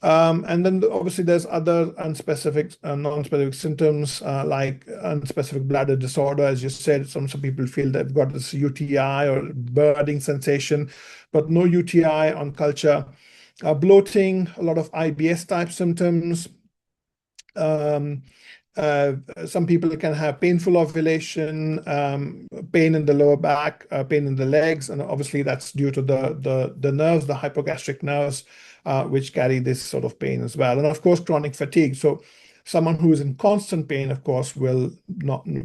And then obviously there's other unspecific, non-specific symptoms like unspecific bladder disorder. As you said, some people feel they've got this UTI or burning sensation, but no UTI on culture. Bloating, a lot of IBS type symptoms. Some people can have painful ovulation, pain in the lower back, pain in the legs, and obviously that's due to the nerves, the hypogastric nerves, which carry this sort of pain as well. And of course, chronic fatigue. So someone who is in constant pain, of course, will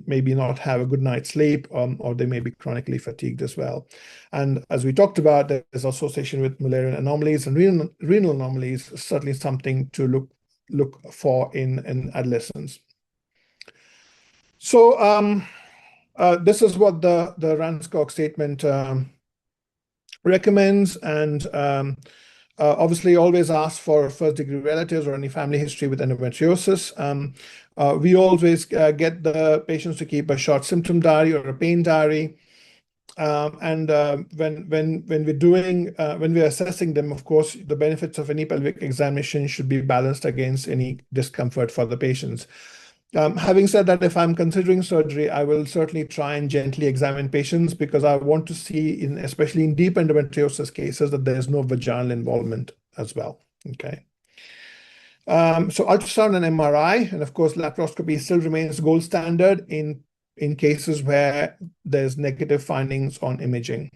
maybe not have a good night's sleep, or they may be chronically fatigued as well. And as we talked about, there's association with Mullerian anomalies, and renal anomalies is certainly something to look for in adolescents. So this is what the Ranscock statement recommends, and obviously always ask for first-degree relatives or any family history with endometriosis. We always get the patients to keep a short symptom diary or a pain diary. And when we're assessing them, of course, the benefits of any pelvic examination should be balanced against any discomfort for the patients. Having said that, if I'm considering surgery, I will certainly try and gently examine patients because I want to see, especially in deep endometriosis cases, that there is no vaginal involvement as well. Okay. So ultrasound and MRI, and of course, laparoscopy still remains gold standard in cases where there's negative findings on imaging.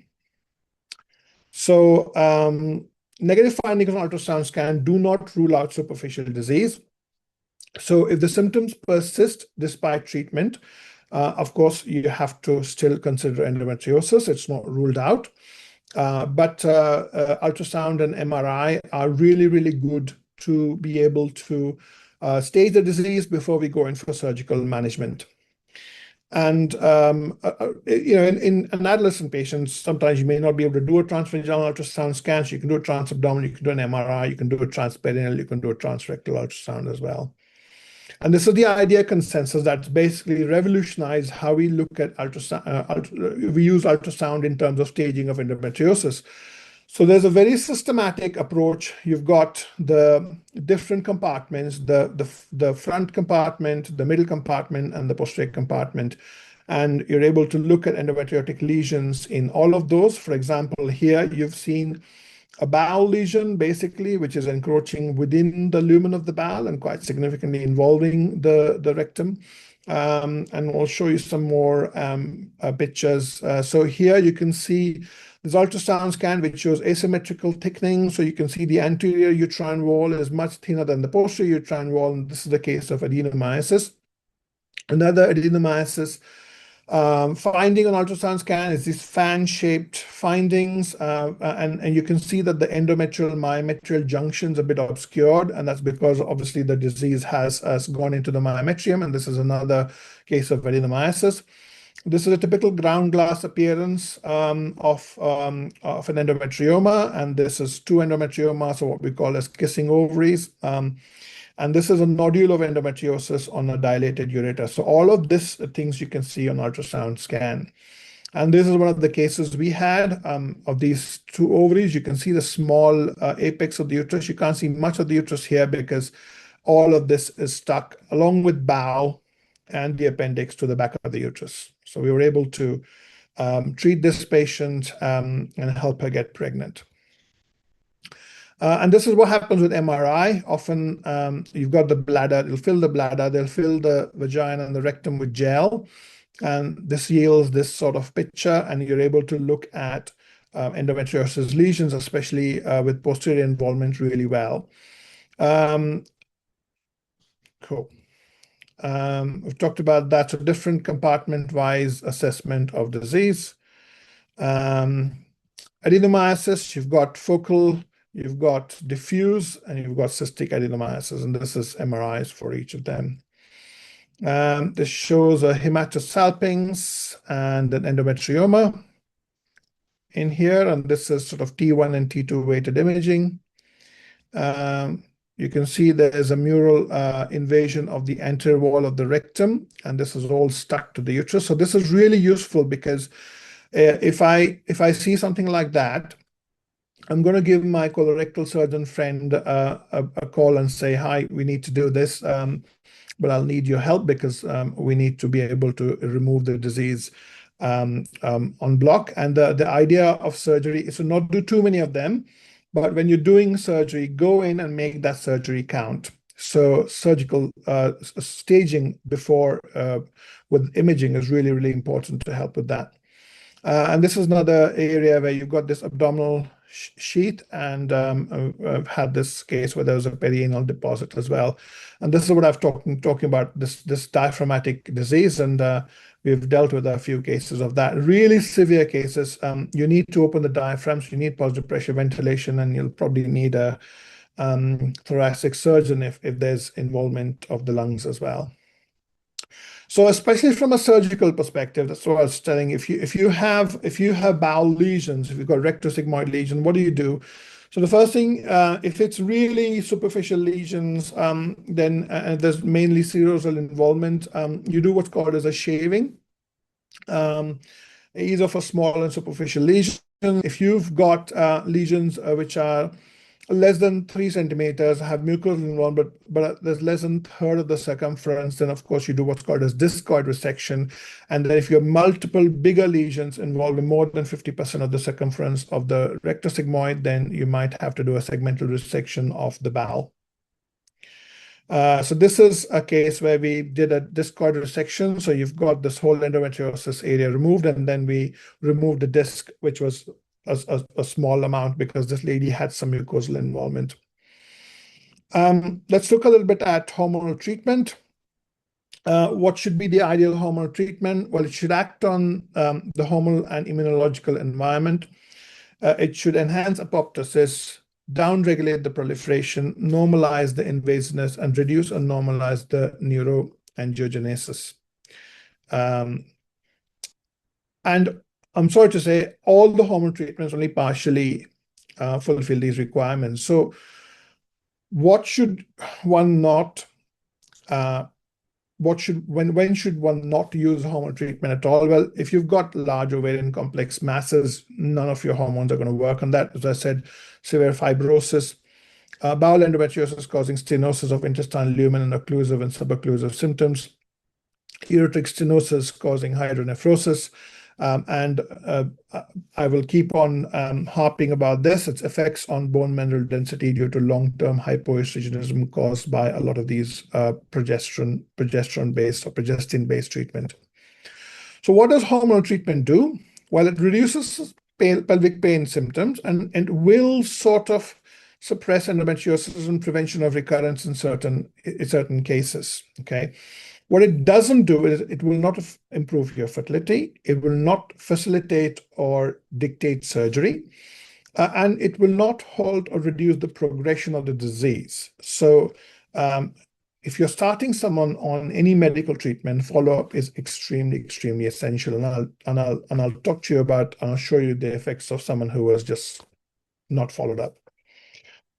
So negative findings on ultrasound scan do not rule out superficial disease. So if the symptoms persist despite treatment, of course, you have to still consider endometriosis. It's not ruled out. But ultrasound and MRI are really, really good to be able to stage the disease before we go in for surgical management. And in an adolescent patients, sometimes you may not be able to do a transvaginal ultrasound scan. So you can do a transabdominal, you can do an MRI, you can do a transperineal, you can do a transrectal ultrasound as well. And this is the idea consensus that's basically revolutionized how we look at ultrasound. We use ultrasound in terms of staging of endometriosis. So there's a very systematic approach. You've got the different compartments, the front compartment, the middle compartment, and the posterior compartment. And you're able to look at endometriotic lesions in all of those. For example, here you've seen a bowel lesion, basically, which is encroaching within the lumen of the bowel and quite significantly involving the rectum. And we'll show you some more pictures. So here you can see this ultrasound scan, which shows asymmetrical thickening. So you can see the anterior uterine wall is much thinner than the posterior uterine wall. And this is the case of adenomyosis. Another adenomyosis finding on ultrasound scan is these fan-shaped findings, and you can see that the endometrial myometrial junction is a bit obscured, and that's because obviously the disease has gone into the myometrium, and this is another case of adenomyosis. This is a typical ground glass appearance of an endometrioma, and this is two endometriomas, or what we call as kissing ovaries. And this is a nodule of endometriosis on a dilated ureter. So all of this things you can see on ultrasound scan. And this is one of the cases we had of these two ovaries. You can see the small apex of the uterus. You can't see much of the uterus here because all of this is stuck along with bowel and the appendix to the back of the uterus. So we were able to treat this patient and help her get pregnant. And this is what happens with MRI. Often you've got the bladder, it'll fill the bladder, they'll fill the vagina and the rectum with gel. And this yields this sort of picture, and you're able to look at endometriosis lesions, especially with posterior involvement, really well. Cool. We've talked about that, so different compartment-wise assessment of disease. Adenomyosis, you've got focal, you've got diffuse, and you've got cystic adenomyosis, and this is MRIs for each of them. This shows a hematosalpinx and an endometrioma in here, and this is sort of T1 and T2 weighted imaging. You can see there is a mural invasion of the anterior wall of the rectum, and this is all stuck to the uterus. So this is really useful because if I see something like that, I'm going to give my colorectal surgeon friend a call and say, hi, we need to do this, but I'll need your help because we need to be able to remove the disease on block. And the idea of surgery is to not do too many of them, but when you're doing surgery, go in and make that surgery count. So surgical staging before with imaging is really, really important to help with that. And this is another area where you've got this abdominal sheath, and I've had this case where there was a perianal deposit as well. And this is what I've talking about, this diaphragmatic disease, and we've dealt with a few cases of that. Really severe cases, you need to open the diaphragms, you need positive pressure ventilation, and you'll probably need a thoracic surgeon if there's involvement of the lungs as well. So especially from a surgical perspective, that's what I was telling. If you have bowel lesions, if you've got rectosigmoid lesion, what do you do? So the first thing, if it's really superficial lesions, then there's mainly serosal involvement. You do what's called as a shaving, either for small and superficial lesions. If you've got lesions which are less than 3 centimeters, have mucosal involvement, but there's less than a third of the circumference, then of course you do what's called as discoid resection. And then if you have multiple bigger lesions involving more than 50% of the circumference of the rectosigmoid, then you might have to do a segmental resection of the bowel. So this is a case where we did a discoid resection. So you've got this whole endometriosis area removed, and then we removed the disc, which was a small amount because this lady had some mucosal involvement. Let's look a little bit at hormonal treatment. What should be the ideal hormonal treatment? Well, it should act on the hormonal and immunological environment. It should enhance apoptosis, downregulate the proliferation, normalize the invasiveness, and reduce or normalize the neuroangiogenesis. And I'm sorry to say, all the hormone treatments only partially fulfill these requirements. So what should one not when should one not use hormone treatment at all? Well, if you've got large ovarian complex masses, none of your hormones are going to work on that. As I said, severe fibrosis, bowel endometriosis causing stenosis of intestinal lumen and occlusive and subocclusive symptoms, ureteric stenosis causing hydronephrosis. And I will keep on harping about this. Its effects on bone mineral density due to long-term hypoestrogenism caused by a lot of these progesterone-based or progestin-based treatment. So what does hormonal treatment do? Well, it reduces pelvic pain symptoms and will sort of suppress endometriosis and prevention of recurrence in certain cases. Okay. What it doesn't do is it will not improve your fertility. It will not facilitate or dictate surgery. And it will not halt or reduce the progression of the disease. So if you're starting someone on any medical treatment, follow-up is extremely, extremely essential. And I'll talk to you about, and I'll show you the effects of someone who was just not followed up.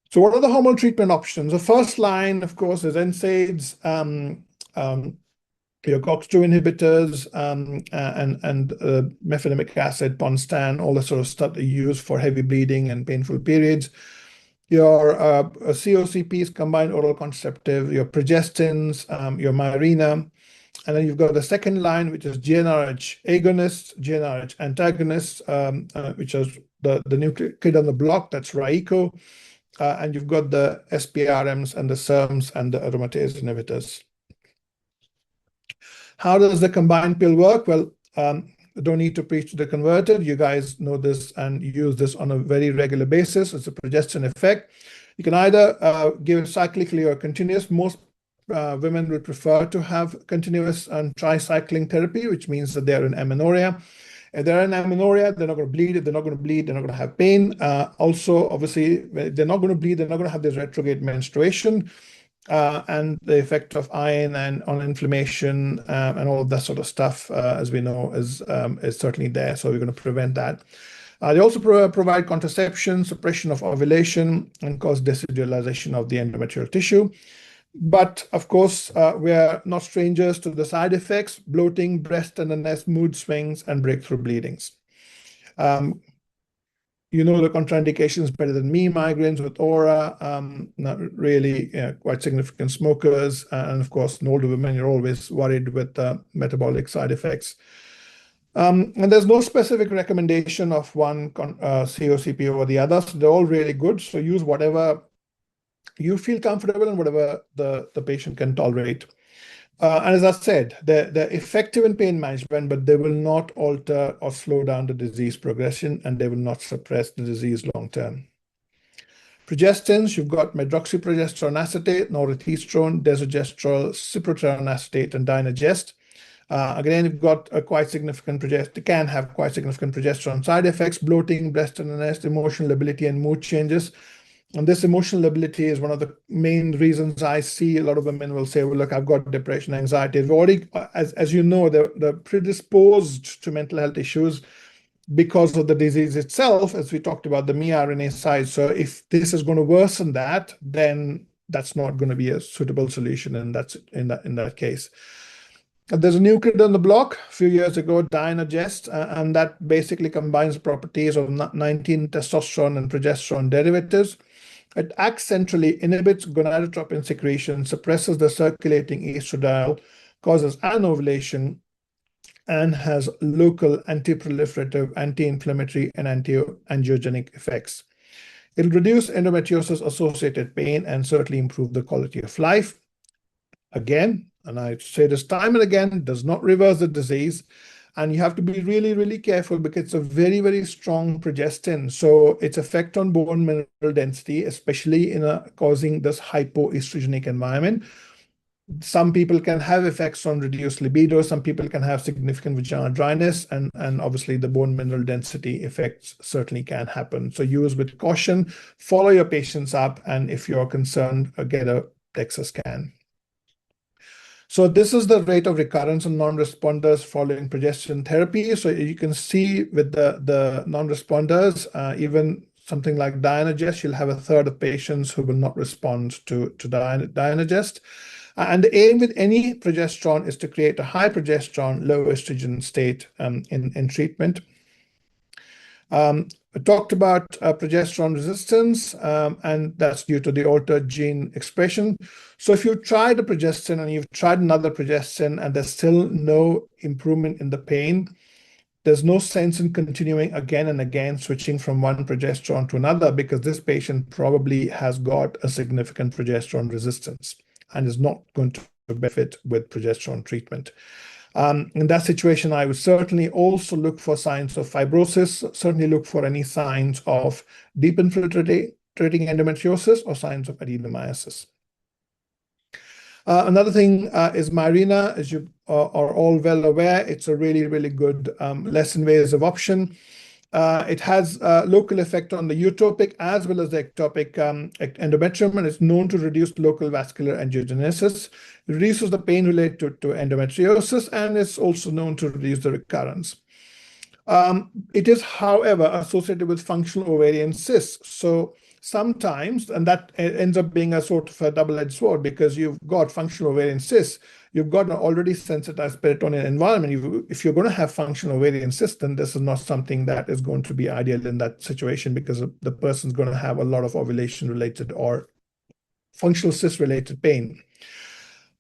So what are the hormonal treatment options? The first line, of course, is NSAIDs, your COX-2 inhibitors, and mefenamic acid, Ponstan, all the sort of stuff they use for heavy bleeding and painful periods. Your COCPs, combined oral contraceptive, your progestins, your Mirena. And then you've got the second line, which is GnRH agonists, GnRH antagonists, which is the new kid on the block, that's Raico. And you've got the SPRMs and the SERMs and the aromatase inhibitors. How does the combined pill work? Well, don't need to preach to the converted. You guys know this and use this on a very regular basis. It's a progestin effect. You can either give it cyclically or continuous. Most women would prefer to have continuous and tricycling therapy, which means that they're in amenorrhea. If they're in amenorrhea, they're not going to bleed. If they're not going to bleed, they're not going to have pain. Also, obviously, if they're not going to bleed, they're not going to have this retrograde menstruation. And the effect of iron and on inflammation and all of that sort of stuff, as we know, is certainly there. So we're going to prevent that. They also provide contraception, suppression of ovulation, and cause decidualization of the endometrial tissue. But of course, we are not strangers to the side effects: bloating, breast tenderness, mood swings, and breakthrough bleedings. You know the contraindications better than me: migraines with aura, not really quite significant smokers, and of course, in older women, you're always worried with metabolic side effects. And there's no specific recommendation of one COCP over the other, so they're all really good. So use whatever you feel comfortable and whatever the patient can tolerate. And as I said, they're effective in pain management, but they will not alter or slow down the disease progression, and they will not suppress the disease long term. Progestins, you've got medroxyprogesterone acetate, norethistron, desogestrel, cyproterone acetate, and Dynagest. Again, you've got a quite significant can have quite significant progesterone side effects: bloating, breast tenderness, emotional lability, and mood changes. And this emotional lability is one of the main reasons I see a lot of women will say, well, look, I've got depression, anxiety. They've already, as you know, they're predisposed to mental health issues because of the disease itself, as we talked about the miRNA side. So if this is going to worsen that, then that's not going to be a suitable solution, and that's in that case. There's a new kid on the block a few years ago, Dynagest, and that basically combines the properties of 19 testosterone and progesterone derivatives. It acts centrally, inhibits gonadotropin secretion, suppresses the circulating estradiol, causes anovulation, and has local anti-proliferative, anti-inflammatory, and anti-angiogenic effects. It'll reduce endometriosis-associated pain and certainly improve the quality of life. Again, and I say this time and again, does not reverse the disease. And you have to be really, really careful because it's a very, very strong progestin. So its effect on bone mineral density, especially in causing this hypoestrogenic environment. Some people can have effects on reduced libido. Some people can have significant vaginal dryness. And obviously, the bone mineral density effects certainly can happen. So use with caution, follow your patients up. And if you're concerned, get a DEXA scan. So this is the rate of recurrence in non-responders following progesterone therapy. So you can see with the non-responders, even something like Dynagest, you'll have a third of patients who will not respond to Dynagest. And the aim with any progesterone is to create a high progesterone, low estrogen state in treatment. I talked about progesterone resistance, and that's due to the altered gene expression. So if you've tried a progestin and you've tried another progestin and there's still no improvement in the pain, there's no sense in continuing again and again, switching from one progesterone to another, because this patient probably has got a significant progesterone resistance and is not going to benefit with progesterone treatment. In that situation, I would certainly also look for signs of fibrosis, certainly look for any signs of deep infiltrating endometriosis or signs of adenomyosis. Another thing is Mirena. As you are all well aware, it's a really, really good less invasive option. It has a local effect on the utopic as well as the ectopic endometrium, and it's known to reduce local vascular angiogenesis. It reduces the pain related to endometriosis, and it's also known to reduce the recurrence. It is, however, associated with functional ovarian cysts. So sometimes, and that ends up being a sort of a double-edged sword, because you've got functional ovarian cysts, you've got an already sensitized peritoneal environment. If you're going to have functional ovarian cysts, then this is not something that is going to be ideal in that situation, because the person's going to have a lot of ovulation-related or functional cyst-related pain.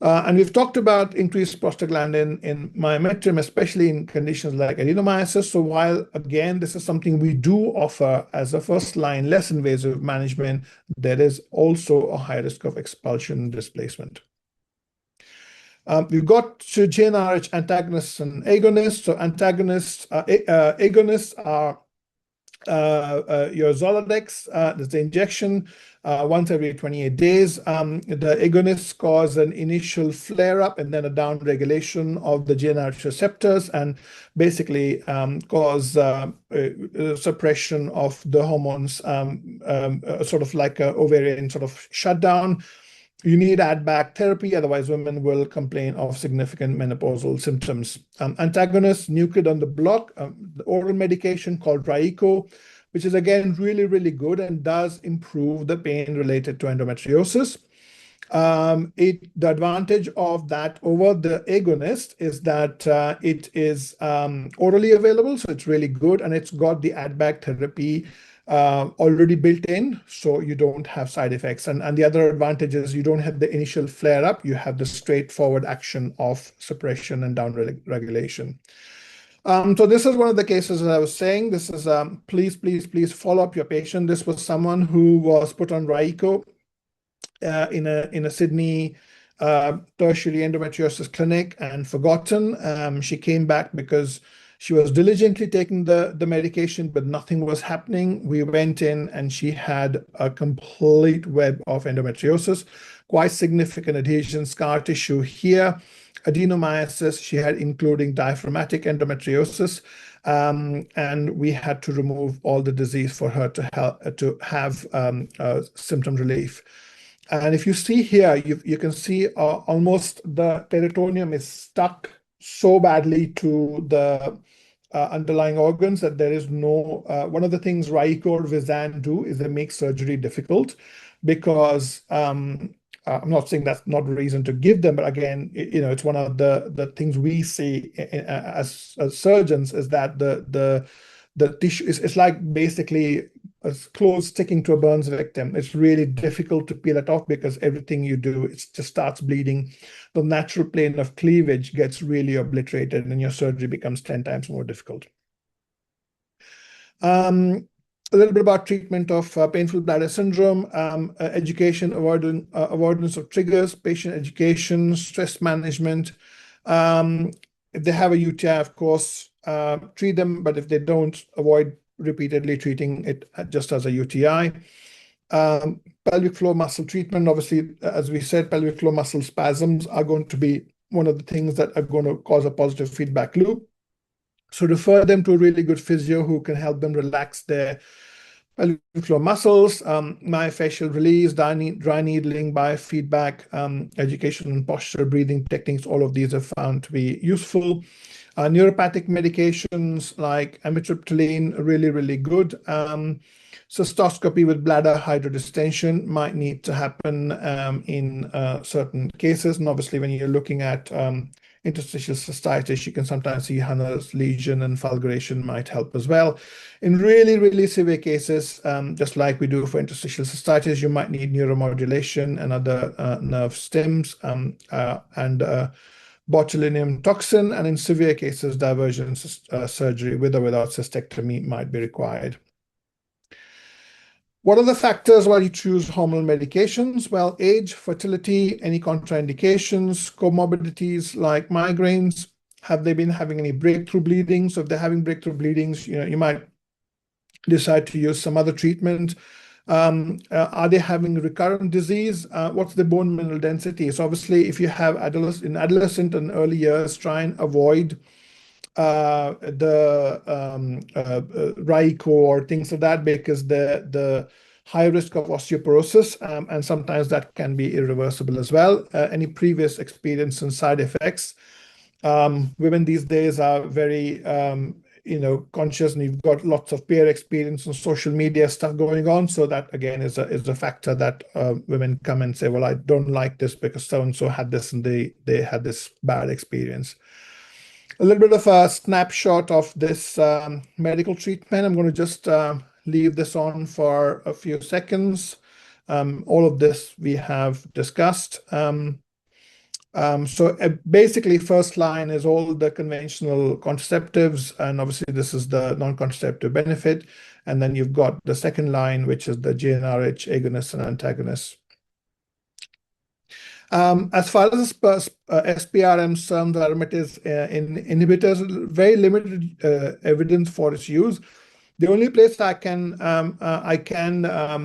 And we've talked about increased prostaglandin in myometrium, especially in conditions like adenomyosis. So while, again, this is something we do offer as a first-line, less invasive management, there is also a high risk of expulsion and displacement. We've got GnRH antagonists and agonists. So agonists are your Zoladex, that's the injection once every 28 days. The agonists cause an initial flare-up and then a down-regulation of the GnRH receptors, and basically cause suppression of the hormones, sort of like an ovarian sort of shutdown. You need add-back therapy, otherwise women will complain of significant menopausal symptoms. Antagonists, new kid on the block, the oral medication called Raico, which is again really, really good and does improve the pain related to endometriosis. The advantage of that over the agonist is that it is orally available, so it's really good, and it's got the add-back therapy already built in, so you don't have side effects. And the other advantage is you don't have the initial flare-up, you have the straightforward action of suppression and down regulation. So this is one of the cases that I was saying. This is please follow up your patient. This was someone who was put on Raico in a Sydney tertiary endometriosis clinic and forgotten. She came back because she was diligently taking the medication, but nothing was happening. We went in and she had a complete web of endometriosis, quite significant adhesion, scar tissue here, adenomyosis she had, including diaphragmatic endometriosis, and we had to remove all the disease for her to have symptom relief. And if you see here, you can see almost the peritoneum is stuck so badly to the underlying organs that there is no, one of the things Raico or Vizan do is they make surgery difficult, because I'm not saying that's not a reason to give them, but again, it's one of the things we see as surgeons, is that the tissue is like basically a clothes sticking to a burns victim. It's really difficult to peel it off, because everything you do, it just starts bleeding. The natural plane of cleavage gets really obliterated, and your surgery becomes 10 times more difficult. A little bit about treatment of painful bladder syndrome, education, avoidance of triggers, patient education, stress management. If they have a UTI, of course, treat them, but if they don't, avoid repeatedly treating it just as a UTI. Pelvic floor muscle treatment, obviously, as we said, pelvic floor muscle spasms are going to be one of the things that are going to cause a positive feedback loop. So refer them to a really good physio who can help them relax their pelvic floor muscles, myofascial release, dry needling, biofeedback, education and posture, breathing techniques, all of these are found to be useful. Neuropathic medications like amitriptyline, really, really good. Cystoscopy with bladder hydrodistension might need to happen in certain cases. And obviously, when you're looking at interstitial cystitis, you can sometimes see Hannah's lesion, and fulguration might help as well. In really, really severe cases, just like we do for interstitial cystitis, you might need neuromodulation and other nerve stims and botulinum toxin, and in severe cases, diversion surgery with or without cystectomy might be required. What are the factors while you choose hormonal medications? Well, age, fertility, any contraindications, comorbidities like migraines. Have they been having any breakthrough bleedings? So if they're having breakthrough bleedings, you might decide to use some other treatment. Are they having recurrent disease? What's the bone mineral density? So obviously, if you have in adolescent and early years, try and avoid the Raico or things like that, because the high risk of osteoporosis, and sometimes that can be irreversible as well. Any previous experience and side effects. Women these days are very conscious, and you've got lots of peer experience and social media stuff going on. So that again is a factor that women come and say, well, I don't like this because so and so had this and they had this bad experience. A little bit of a snapshot of this medical treatment. I'm going to just leave this on for a few seconds. All of this we have discussed. Basically, first line is all the conventional contraceptives, and obviously this is the non-contraceptive benefit. And then you've got the second line, which is the GnRH agonists and antagonists. As far as SPRM, SERM aromatase inhibitors, very limited evidence for its use. The only place I can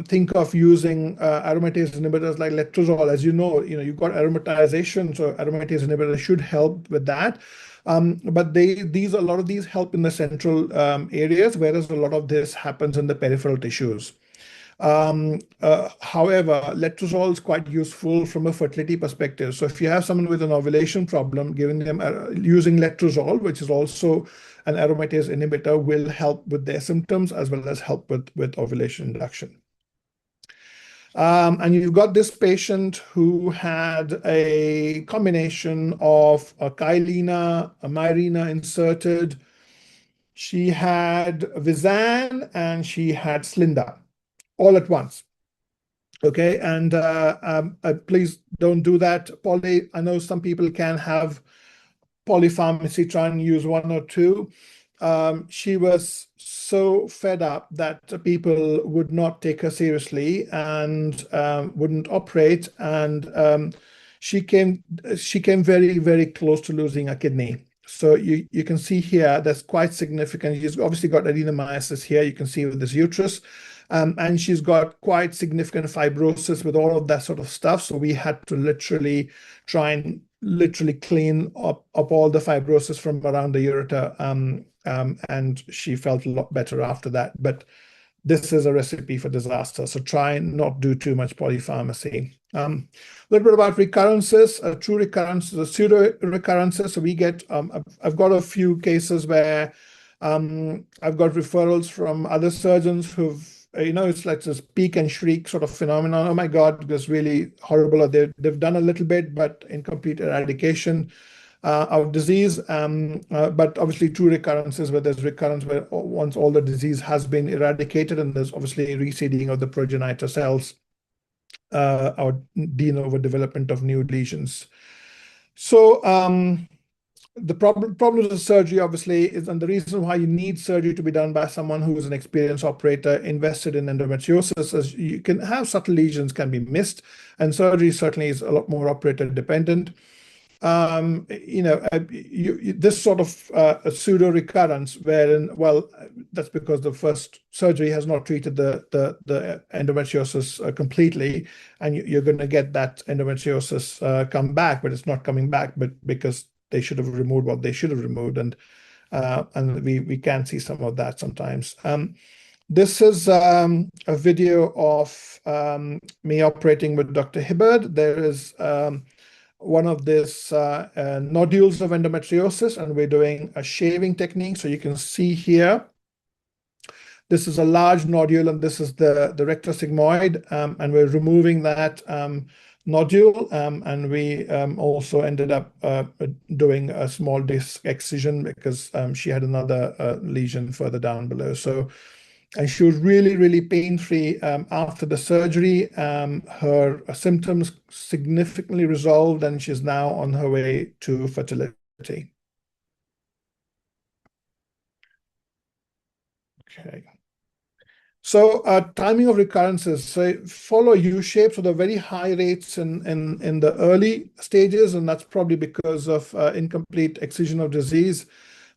think of using aromatase inhibitors like letrozole, as you know, you've got aromatization, so aromatase inhibitors should help with that. But a lot of these help in the central areas, whereas a lot of this happens in the peripheral tissues. However, letrozole is quite useful from a fertility perspective. So if you have someone with an ovulation problem, giving them using letrozole, which is also an aromatase inhibitor, will help with their symptoms as well as help with ovulation induction. And you've got this patient who had a combination of a Kyleena, a Mirena inserted. She had Visan and she had Slinda all at once. Okay, and please don't do that. I know some people can have polypharmacy, try and use one or two. She was so fed up that people would not take her seriously and wouldn't operate, and she came very, very close to losing a kidney. So you can see here that's quite significant. She's obviously got adenomyosis here. You can see with this uterus. And she's got quite significant fibrosis with all of that sort of stuff. So we had to literally try and clean up all the fibrosis from around the ureter. And she felt a lot better after that. But this is a recipe for disaster. So try and not do too much polypharmacy. A little bit about recurrences, true recurrences, pseudo recurrences. So we get, I've got a few cases where I've got referrals from other surgeons who've, it's like this peak and shriek sort of phenomenon. Oh my God, this really horrible. Or they've done a little bit, but incomplete eradication of disease. But obviously true recurrences where there's recurrence where once all the disease has been eradicated, and there's obviously reseeding of the progenitor cells or de novo development of new lesions. So the problem with the surgery, obviously, is, and the reason why you need surgery to be done by someone who is an experienced operator invested in endometriosis, is you can have subtle lesions can be missed, and surgery certainly is a lot more operator dependent. This sort of a pseudo recurrence, wherein, well, that's because the first surgery has not treated the endometriosis completely, and you're going to get that endometriosis come back, but it's not coming back, but because they should have removed what they should have removed, and we can see some of that sometimes. This is a video of me operating with Dr. Hibbard. There is one of these nodules of endometriosis, and we're doing a shaving technique. So you can see here, this is a large nodule, and this is the rectus sigmoid, and we're removing that nodule, and we also ended up doing a small disc excision because she had another lesion further down below. So, and she was really, really pain-free after the surgery. Her symptoms significantly resolved, and she's now on her way to fertility. Okay. So timing of recurrences, so follow U-shape, so the very high rates in the early stages, and that's probably because of incomplete excision of disease.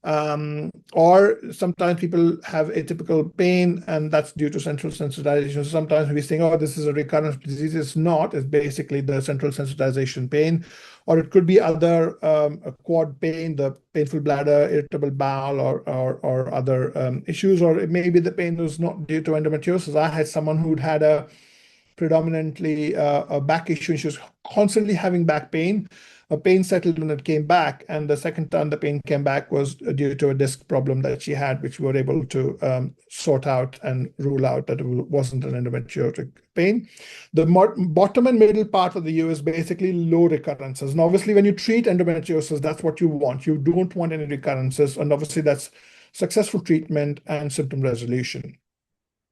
Or sometimes people have atypical pain, and that's due to central sensitization. So sometimes we think, oh, this is a recurrent disease. It's not. It's basically the central sensitization pain. Or it could be other quad pain, the painful bladder, irritable bowel, or other issues. Or it may be the pain was not due to endometriosis. I had someone who'd had a predominantly a back issue, and she was constantly having back pain. A pain settled when it came back, and the second time the pain came back was due to a disc problem that she had, which we were able to sort out and rule out that it wasn't an endometriotic pain. The bottom and middle part of the U is basically low recurrences. And obviously, when you treat endometriosis, that's what you want. You don't want any recurrences, and obviously that's successful treatment and symptom resolution.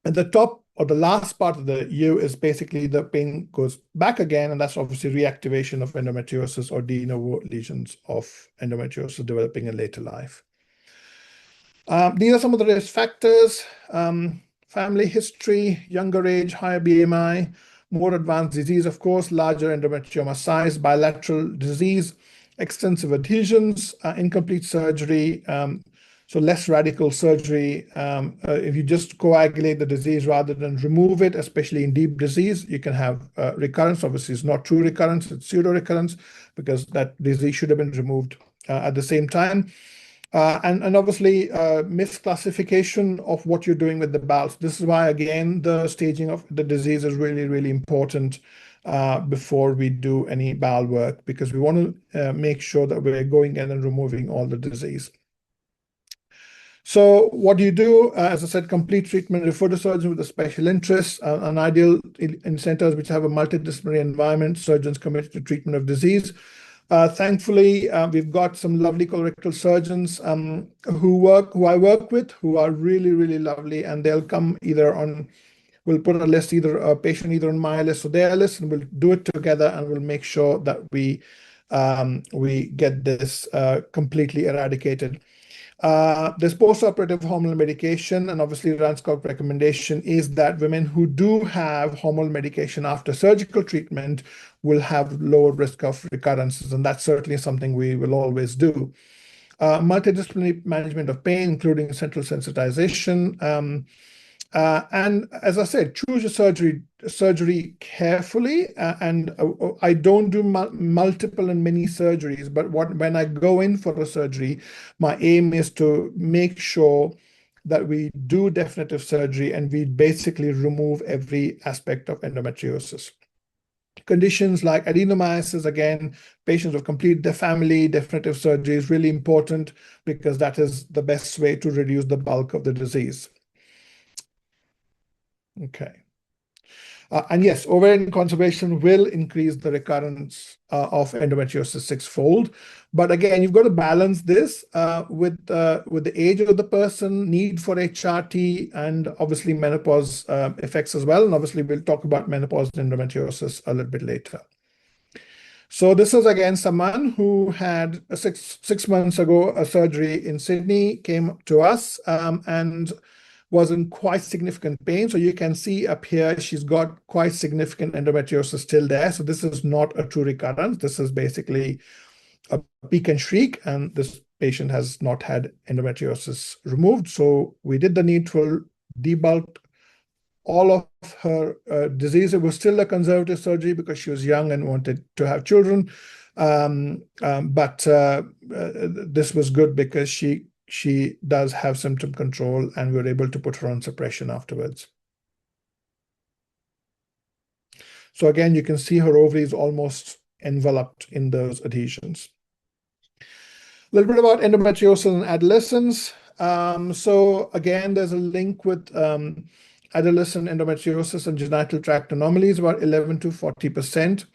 At the top or the last part of the U is basically the pain goes back again, and that's obviously reactivation of endometriosis or de novo lesions of endometriosis developing in later life. These are some of the risk factors: family history, younger age, higher BMI, more advanced disease, of course, larger endometrioma size, bilateral disease, extensive adhesions, incomplete surgery, so less radical surgery. If you just coagulate the disease rather than remove it, especially in deep disease, you can have recurrence. Obviously, it's not true recurrence, it's pseudo recurrence, because that disease should have been removed at the same time. And obviously, misclassification of what you're doing with the bowels. This is why, again, the staging of the disease is really, really important before we do any bowel work, because we want to make sure that we're going in and removing all the disease. So what do you do? As I said, complete treatment, refer to surgeon with a special interest, an ideal in centers which have a multidisciplinary environment, surgeons committed to treatment of disease. Thankfully, we've got some lovely colorectal surgeons who I work with, who are really, really lovely, and they'll come we'll put a patient either on my list or their list, and we'll do it together, and we'll make sure that we get this completely eradicated. There's post-operative hormonal medication, and obviously Ranscott's recommendation is that women who do have hormonal medication after surgical treatment will have lower risk of recurrences, and that's certainly something we will always do. Multidisciplinary management of pain, including central sensitization. And as I said, choose your surgery carefully. And I don't do multiple and many surgeries, but when I go in for a surgery, my aim is to make sure that we do definitive surgery and we basically remove every aspect of endometriosis. Conditions like adenomyosis, again, patients who have completed their family, definitive surgery is really important because that is the best way to reduce the bulk of the disease. Okay. And yes, ovarian conservation will increase the recurrence of endometriosis sixfold. But again, you've got to balance this with the age of the person, need for HRT, and obviously menopause effects as well. And obviously, we'll talk about menopause and endometriosis a little bit later. So this is again someone who had six months ago a surgery in Sydney, came to us and was in quite significant pain. So you can see up here, she's got quite significant endometriosis still there. So this is not a true recurrence. This is basically a peak and shriek, and this patient has not had endometriosis removed. So we did the needful, debulked all of her disease. It was still a conservative surgery because she was young and wanted to have children. But this was good because she she does have symptom control, and we're able to put her on suppression afterwards. So again, you can see her ovaries almost enveloped in those adhesions. A little bit about endometriosis in adolescents. So again, there's a link with adolescent endometriosis and genital tract anomalies, about 11 to 40%.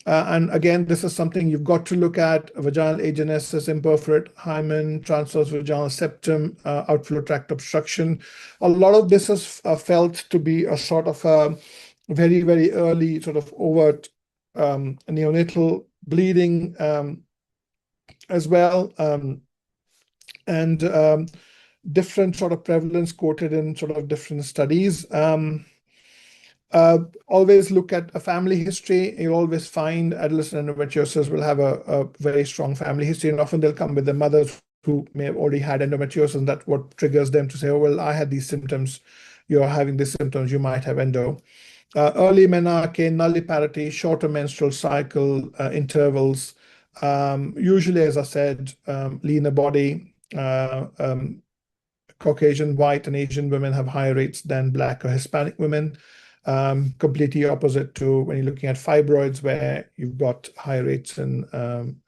And again, this is something you've got to look at: vaginal agenesis, imperforate hymen, transverse vaginal septum, outflow tract obstruction. A lot of this is felt to be a sort of a very, very early sort of overt neonatal bleeding as well. And different sort of prevalence quoted in sort of different studies. Always look at a family history. You'll always find adolescent endometriosis will have a very strong family history, and often they'll come with their mothers who may have already had endometriosis, and that's what triggers them to say, oh, well, I had these symptoms, you're having these symptoms, you might have endo. Early menarche, nulliparity, shorter menstrual cycle intervals, usually, as I said, leaner body. Caucasian, white, and Asian women have higher rates than Black or Hispanic women. Completely opposite to when you're looking at fibroids, where you've got higher rates in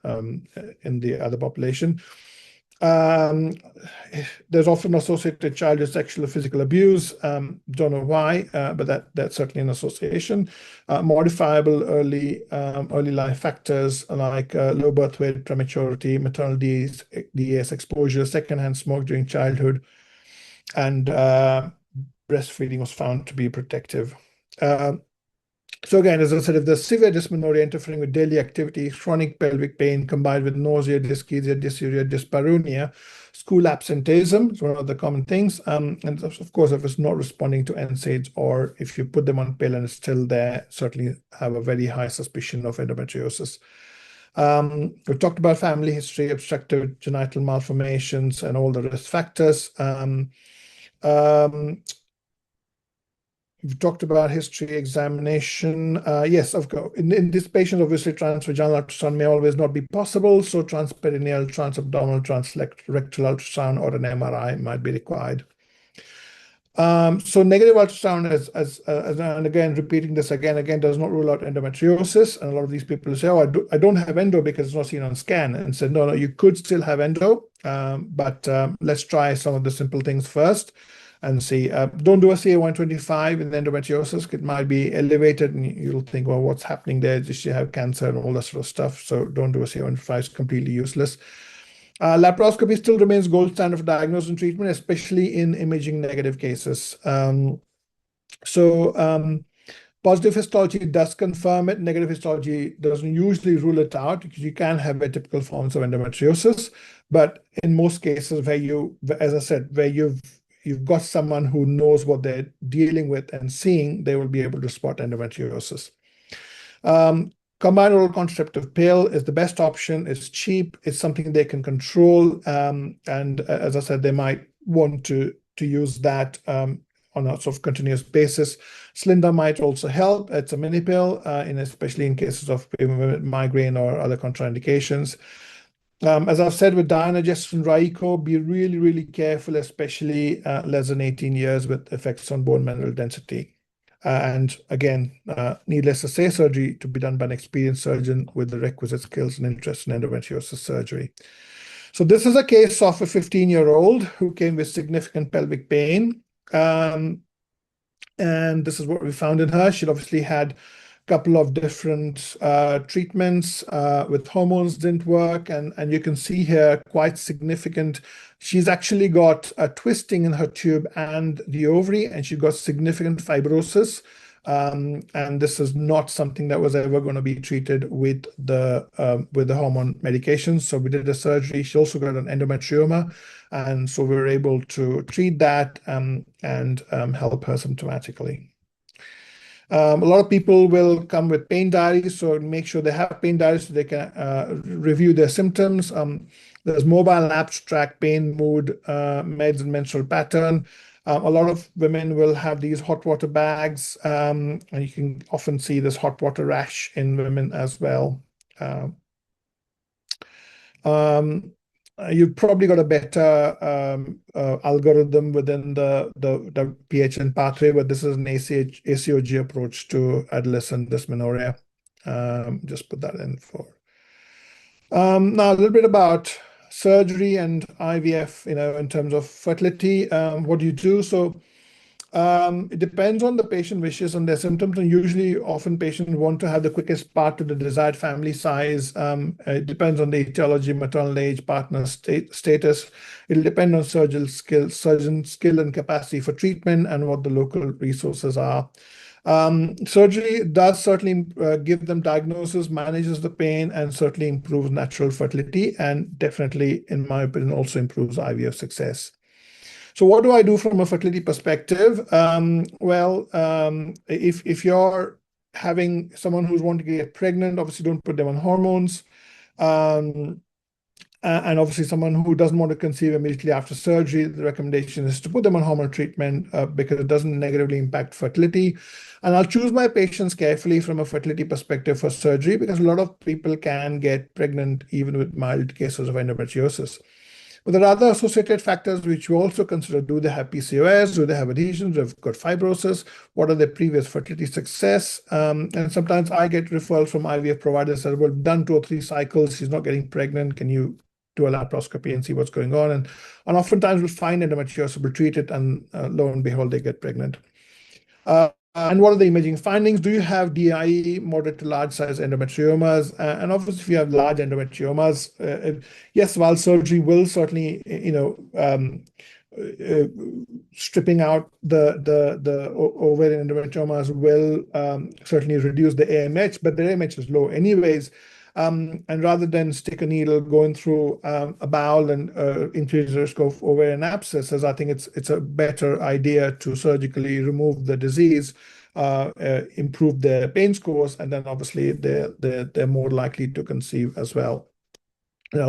the other population. There's often associated childhood sexual or physical abuse. Don't know why, but that's certainly an association. Modifiable early life factors like low birth weight, prematurity, maternal DAS exposure, secondhand smoke during childhood, and breastfeeding was found to be protective. So again, as I said, if there's severe dysmenorrhea interfering with daily activity, chronic pelvic pain combined with nausea, dyschezia, dysuria, dyspareunia, school absenteeism is one of the common things. And of course, if it's not responding to NSAIDs, or if you put them on pill and it's still there, certainly have a very high suspicion of endometriosis. We've talked about family history, obstructive genital malformations, and all the risk factors. We've talked about history examination. Yes, of course. In this patient, obviously, transvaginal ultrasound may always not be possible, so transperineal, transabdominal, transrectal ultrasound, or an MRI might be required. So negative ultrasound, and again, repeating this again, does not rule out endometriosis. And a lot of these people say, oh, I don't have endo because it's not seen on scan. And said, no, you could still have endo, but let's try some of the simple things first and see. Don't do a CA-125 in endometriosis. It might be elevated, and you'll think, well, what's happening there? Does she have cancer and all that sort of stuff? So don't do a CA-125. It's completely useless. Laparoscopy still remains gold standard for diagnosis and treatment, especially in imaging negative cases. Positive histology does confirm it. Negative histology doesn't usually rule it out, because you can have atypical forms of endometriosis. But in most cases where as I said, where you've got someone who knows what they're dealing with and seeing, they will be able to spot endometriosis. Combined oral contraceptive pill is the best option. It's cheap. It's something they can control. And as I said, they might want to use that on a sort of continuous basis. Slinda might also help. It's a mini pill, especially in cases of migraine or other contraindications. As I've said with Dianogestrel and Raico, be really, really careful, especially less than 18 years, with effects on bone mineral density. And again, needless to say, surgery to be done by an experienced surgeon with the requisite skills and interest in endometriosis surgery. So this is a case of a 15-year-old who came with significant pelvic pain. And this is what we found in her. She'd obviously had couple of different treatments with hormones, didn't work, and you can see here quite significant. She's actually got a twisting in her tube and the ovary, and she got significant fibrosis. And this is not something that was ever going to be treated with the hormone medications. So we did a surgery. She also got an endometrioma, and so we were able to treat that and help her symptomatically. A lot of people will come with pain diaries, so make sure they have pain diaries so they can review their symptoms. There's mobile apps to track pain, mood, meds, and menstrual pattern. A lot of women will have these hot water bags, and you can often see this hot water rash in women as well. you've probably got a better algorithm within the PHN pathway, but this is an ACOG approach to adolescent dysmenorrhea. Just put that in for. Now, a little bit about surgery and IVF, in terms of fertility. What do you do? So it depends on the patient wishes and their symptoms, and usually often patients want to have the quickest path to the desired family size. It depends on the etiology, maternal age, partner status. It'll depend on surgeon skill and capacity for treatment and what the local resources are. Surgery does certainly give them diagnosis, manages the pain, and certainly improves natural fertility, and definitely, in my opinion, also improves IVF success. So what do I do from a fertility perspective? If you're having someone who's wanting to get pregnant, obviously don't put them on hormones. And obviously someone who doesn't want to conceive immediately after surgery, the recommendation is to put them on hormone treatment because it doesn't negatively impact fertility. And I'll choose my patients carefully from a fertility perspective for surgery, because a lot of people can get pregnant even with mild cases of endometriosis. But there are other associated factors which we also consider. Do they have PCOS? Do they have adhesions? Do they've got fibrosis? What are their previous fertility success? And sometimes I get referrals from IVF providers that, well, done 2 or 3 cycles, she's not getting pregnant. Can you do a laparoscopy and see what's going on? And oftentimes we'll find endometriosis, we'll treat it, and lo and behold, they get pregnant. And what are the imaging findings? Do you have DIE, moderate to large size endometriomas? And obviously, if you have large endometriomas, yes, while surgery will certainly, stripping out the ovarian endometriomas will certainly reduce the AMH, but the AMH is low anyways. And rather than stick a needle going through a bowel and increase the risk of ovarian abscesses, I think it's a better idea to surgically remove the disease, improve their pain scores, and then obviously they're more likely to conceive as well. We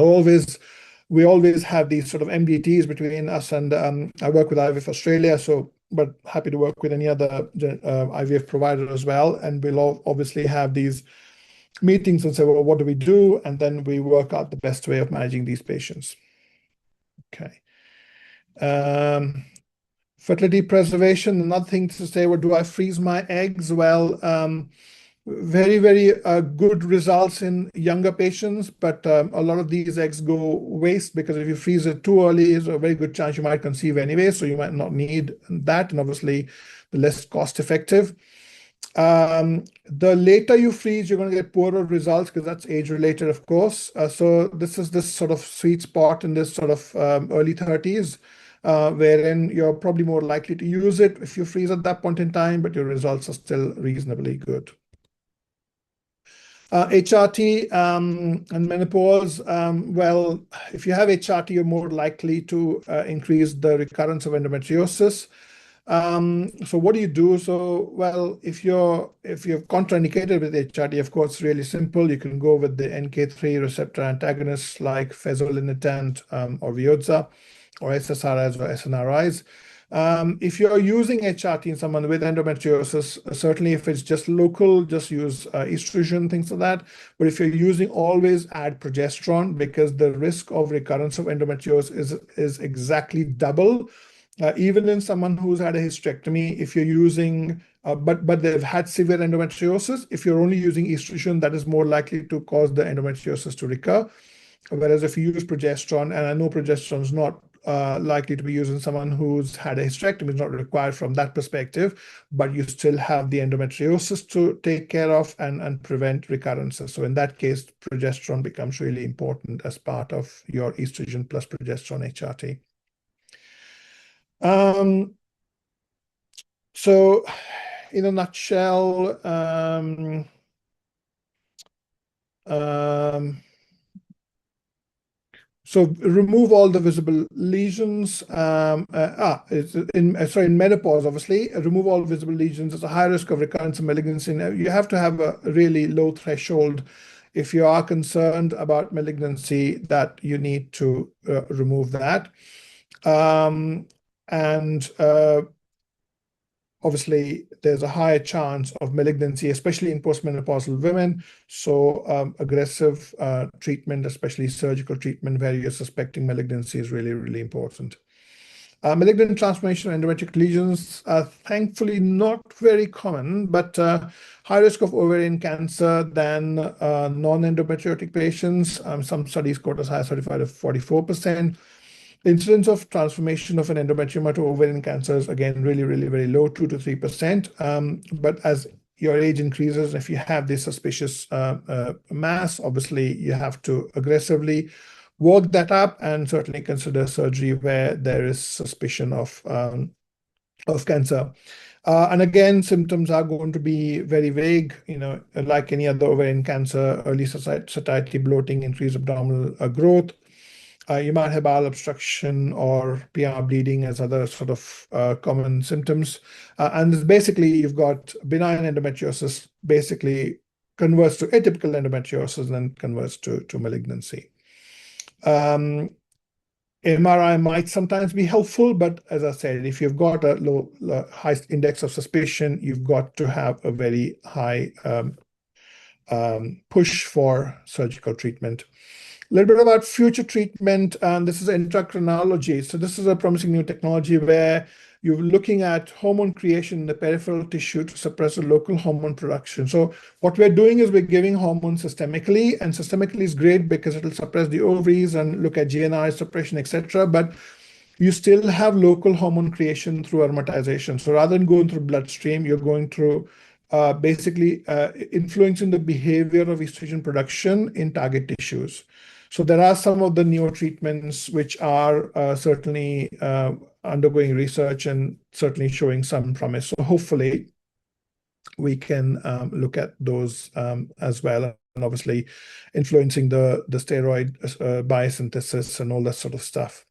always have these sort of MDTs between us, and I work with IVF Australia, but happy to work with any other IVF provider as well. And we'll obviously have these meetings and say, well, what do we do? And then we work out the best way of managing these patients. Okay. Fertility preservation, another thing to say, well, do I freeze my eggs? Well, very, very good results in younger patients, but a lot of these eggs go waste because if you freeze it too early, there's a very good chance you might conceive anyway, so you might not need that, and obviously the less cost effective. The later you freeze, you're going to get poorer results because that's age related, of course. So this is this sort of sweet spot in this sort of early 30s, wherein you're probably more likely to use it if you freeze at that point in time, but your results are still reasonably good. HRT and menopause. Well, if you have HRT, you're more likely to increase the recurrence of endometriosis. So what do you do? So, well, if you're contraindicated with HRT, of course, it's really simple. You can go with the NK3 receptor antagonists like fezolinetant or Veozza, or SSRIs or SNRIs. If you're using HRT in someone with endometriosis, certainly if it's just local, just use estrogen, things like that. But if you're using, always add progesterone, because the risk of recurrence of endometriosis is exactly double. Even in someone who's had a hysterectomy, if you're using, but they've had severe endometriosis, if you're only using estrogen, that is more likely to cause the endometriosis to recur. Whereas if you use progesterone, and I know progesterone is not likely to be used in someone who's had a hysterectomy, it's not required from that perspective, but you still have the endometriosis to take care of and prevent recurrences. So in that case, progesterone becomes really important as part of your estrogen plus progesterone HRT. So in a nutshell, so remove all the visible lesions. In menopause, obviously, remove all visible lesions. There's a high risk of recurrence of malignancy. Now, you have to have a really low threshold if you are concerned about malignancy that you need to remove that. And obviously there's a higher chance of malignancy, especially in postmenopausal women. So aggressive treatment, especially surgical treatment where you're suspecting malignancy, is really, really important. Malignant transformation of endometric lesions are thankfully not very common, but high risk of ovarian cancer than non-endometriotic patients. Some studies quote as high as 35 to 44%. The incidence of transformation of an endometrioma to ovarian cancer is, again, really, really very low, 2 to 3%. But as your age increases, if you have this suspicious mass, obviously you have to aggressively work that up and certainly consider surgery where there is suspicion of cancer. And again, symptoms are going to be very vague, like any other ovarian cancer: early satiety, bloating, increased abdominal growth. You might have bowel obstruction or PR bleeding as other sort of common symptoms. And basically, you've got benign endometriosis basically converts to atypical endometriosis and then converts to malignancy. MRI might sometimes be helpful, but as I said, if you've got a high index of suspicion, you've got to have a very high push for surgical treatment. A little bit about future treatment, and this is intracraniology. So this is a promising new technology where you're looking at hormone creation in the peripheral tissue to suppress the local hormone production. So what we're doing is we're giving hormones systemically, and systemically is great because it'll suppress the ovaries and look at GNRI suppression, etc. But you still have local hormone creation through aromatization. So rather than going through bloodstream, you're going through basically influencing the behavior of estrogen production in target tissues. So there are some of the newer treatments which are certainly undergoing research and certainly showing some promise. So hopefully we can look at those as well, and obviously influencing the steroid biosynthesis and all that sort of stuff.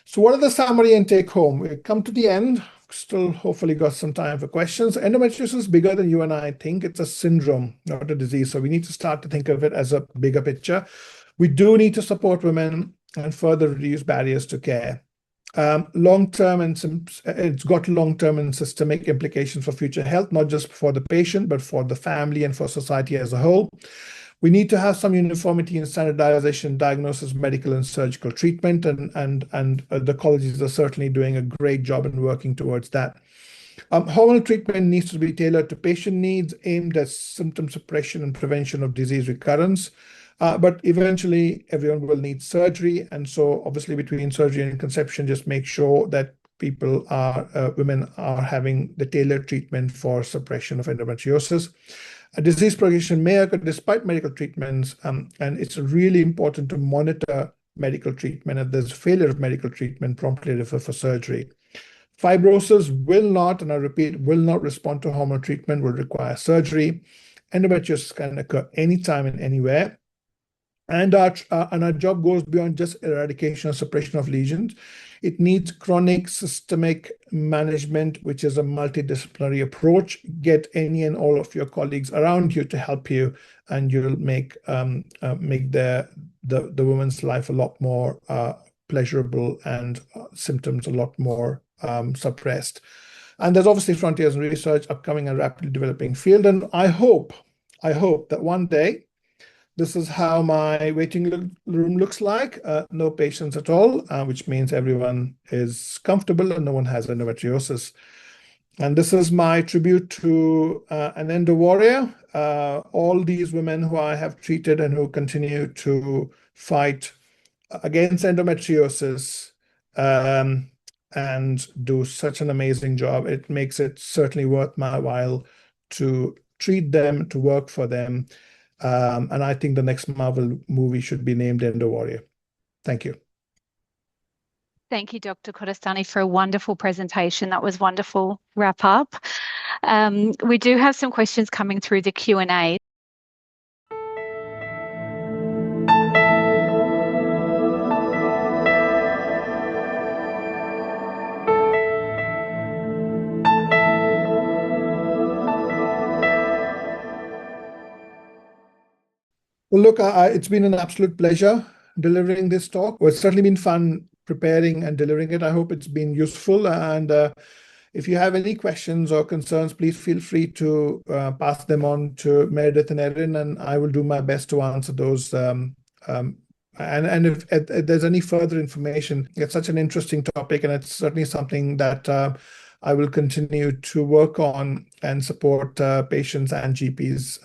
So what are the summary and take home? We come to the end. Still hopefully got some time for questions. Endometriosis is bigger than you and I think. It's a syndrome, not a disease. So we need to start to think of it as a bigger picture. We do need to support women and further reduce barriers to care. Long-term and it's got long-term and systemic implications for future health, not just for the patient, but for the family and for society as a whole. We need to have some uniformity in standardization, diagnosis, medical and surgical treatment, and the colleges are certainly doing a great job in working towards that. Hormonal treatment needs to be tailored to patient needs, aimed at symptom suppression and prevention of disease recurrence. But eventually, everyone will need surgery. And so obviously between surgery and conception, just make sure that women are having the tailored treatment for suppression of endometriosis. A disease progression may occur despite medical treatments, and it's really important to monitor medical treatment. If there's failure of medical treatment, promptly refer for surgery. Fibrosis will not, and I repeat, will not respond to hormone treatment, will require surgery. Endometriosis can occur anytime and anywhere. And our job goes beyond just eradication or suppression of lesions. It needs chronic systemic management, which is a multidisciplinary approach. Get any and all of your colleagues around you to help you, and you'll make the woman's life a lot more pleasurable and symptoms a lot more suppressed. And there's obviously frontiers in research, upcoming and rapidly developing field. And I hope that one day, this is how my waiting room looks like. No patients at all, which means everyone is comfortable and no one has endometriosis. And this is my tribute to an endo warrior. All these women who I have treated and who continue to fight against endometriosis and do such an amazing job. It makes it certainly worth my while to treat them, to work for them. And I think the next Marvel movie should be named Endo Warrior. Thank you. Thank you, Dr. Kodastani, for a wonderful presentation. That was wonderful wrap up. We do have some questions coming through the Q&A. Well, look, it's been an absolute pleasure delivering this talk. Well, it's certainly been fun preparing and delivering it. I hope it's been useful. And If you have any questions or concerns, please feel free to pass them on to Meredith and Erin, and I will do my best to answer those. And if there's any further information, it's such an interesting topic, and it's certainly something that I will continue to work on and support patients and GPs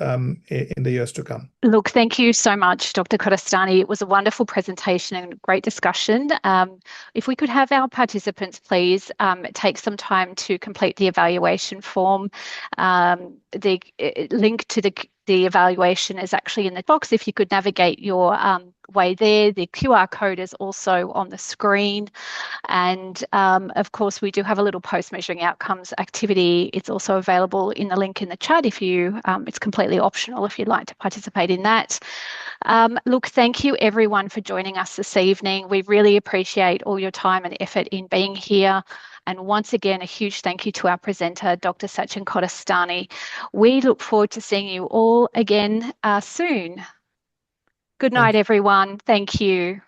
in the years to come. Look, thank you so much, Dr. Kodastani. It was a wonderful presentation and great discussion. If we could have our participants please take some time to complete the evaluation form. The link to the evaluation is actually in the box. If you could navigate your way there, the QR code is also on the screen. And of course, we do have a little post-measuring outcomes activity. It's also available in the link in the chat if you, it's completely optional if you'd like to participate in that. Look, thank you everyone for joining us this evening. We really appreciate all your time and effort in being here. And once again, a huge thank you to our presenter, Dr. Sachin Kodastani. We look forward to seeing you all again soon. Good night, everyone. Thank you.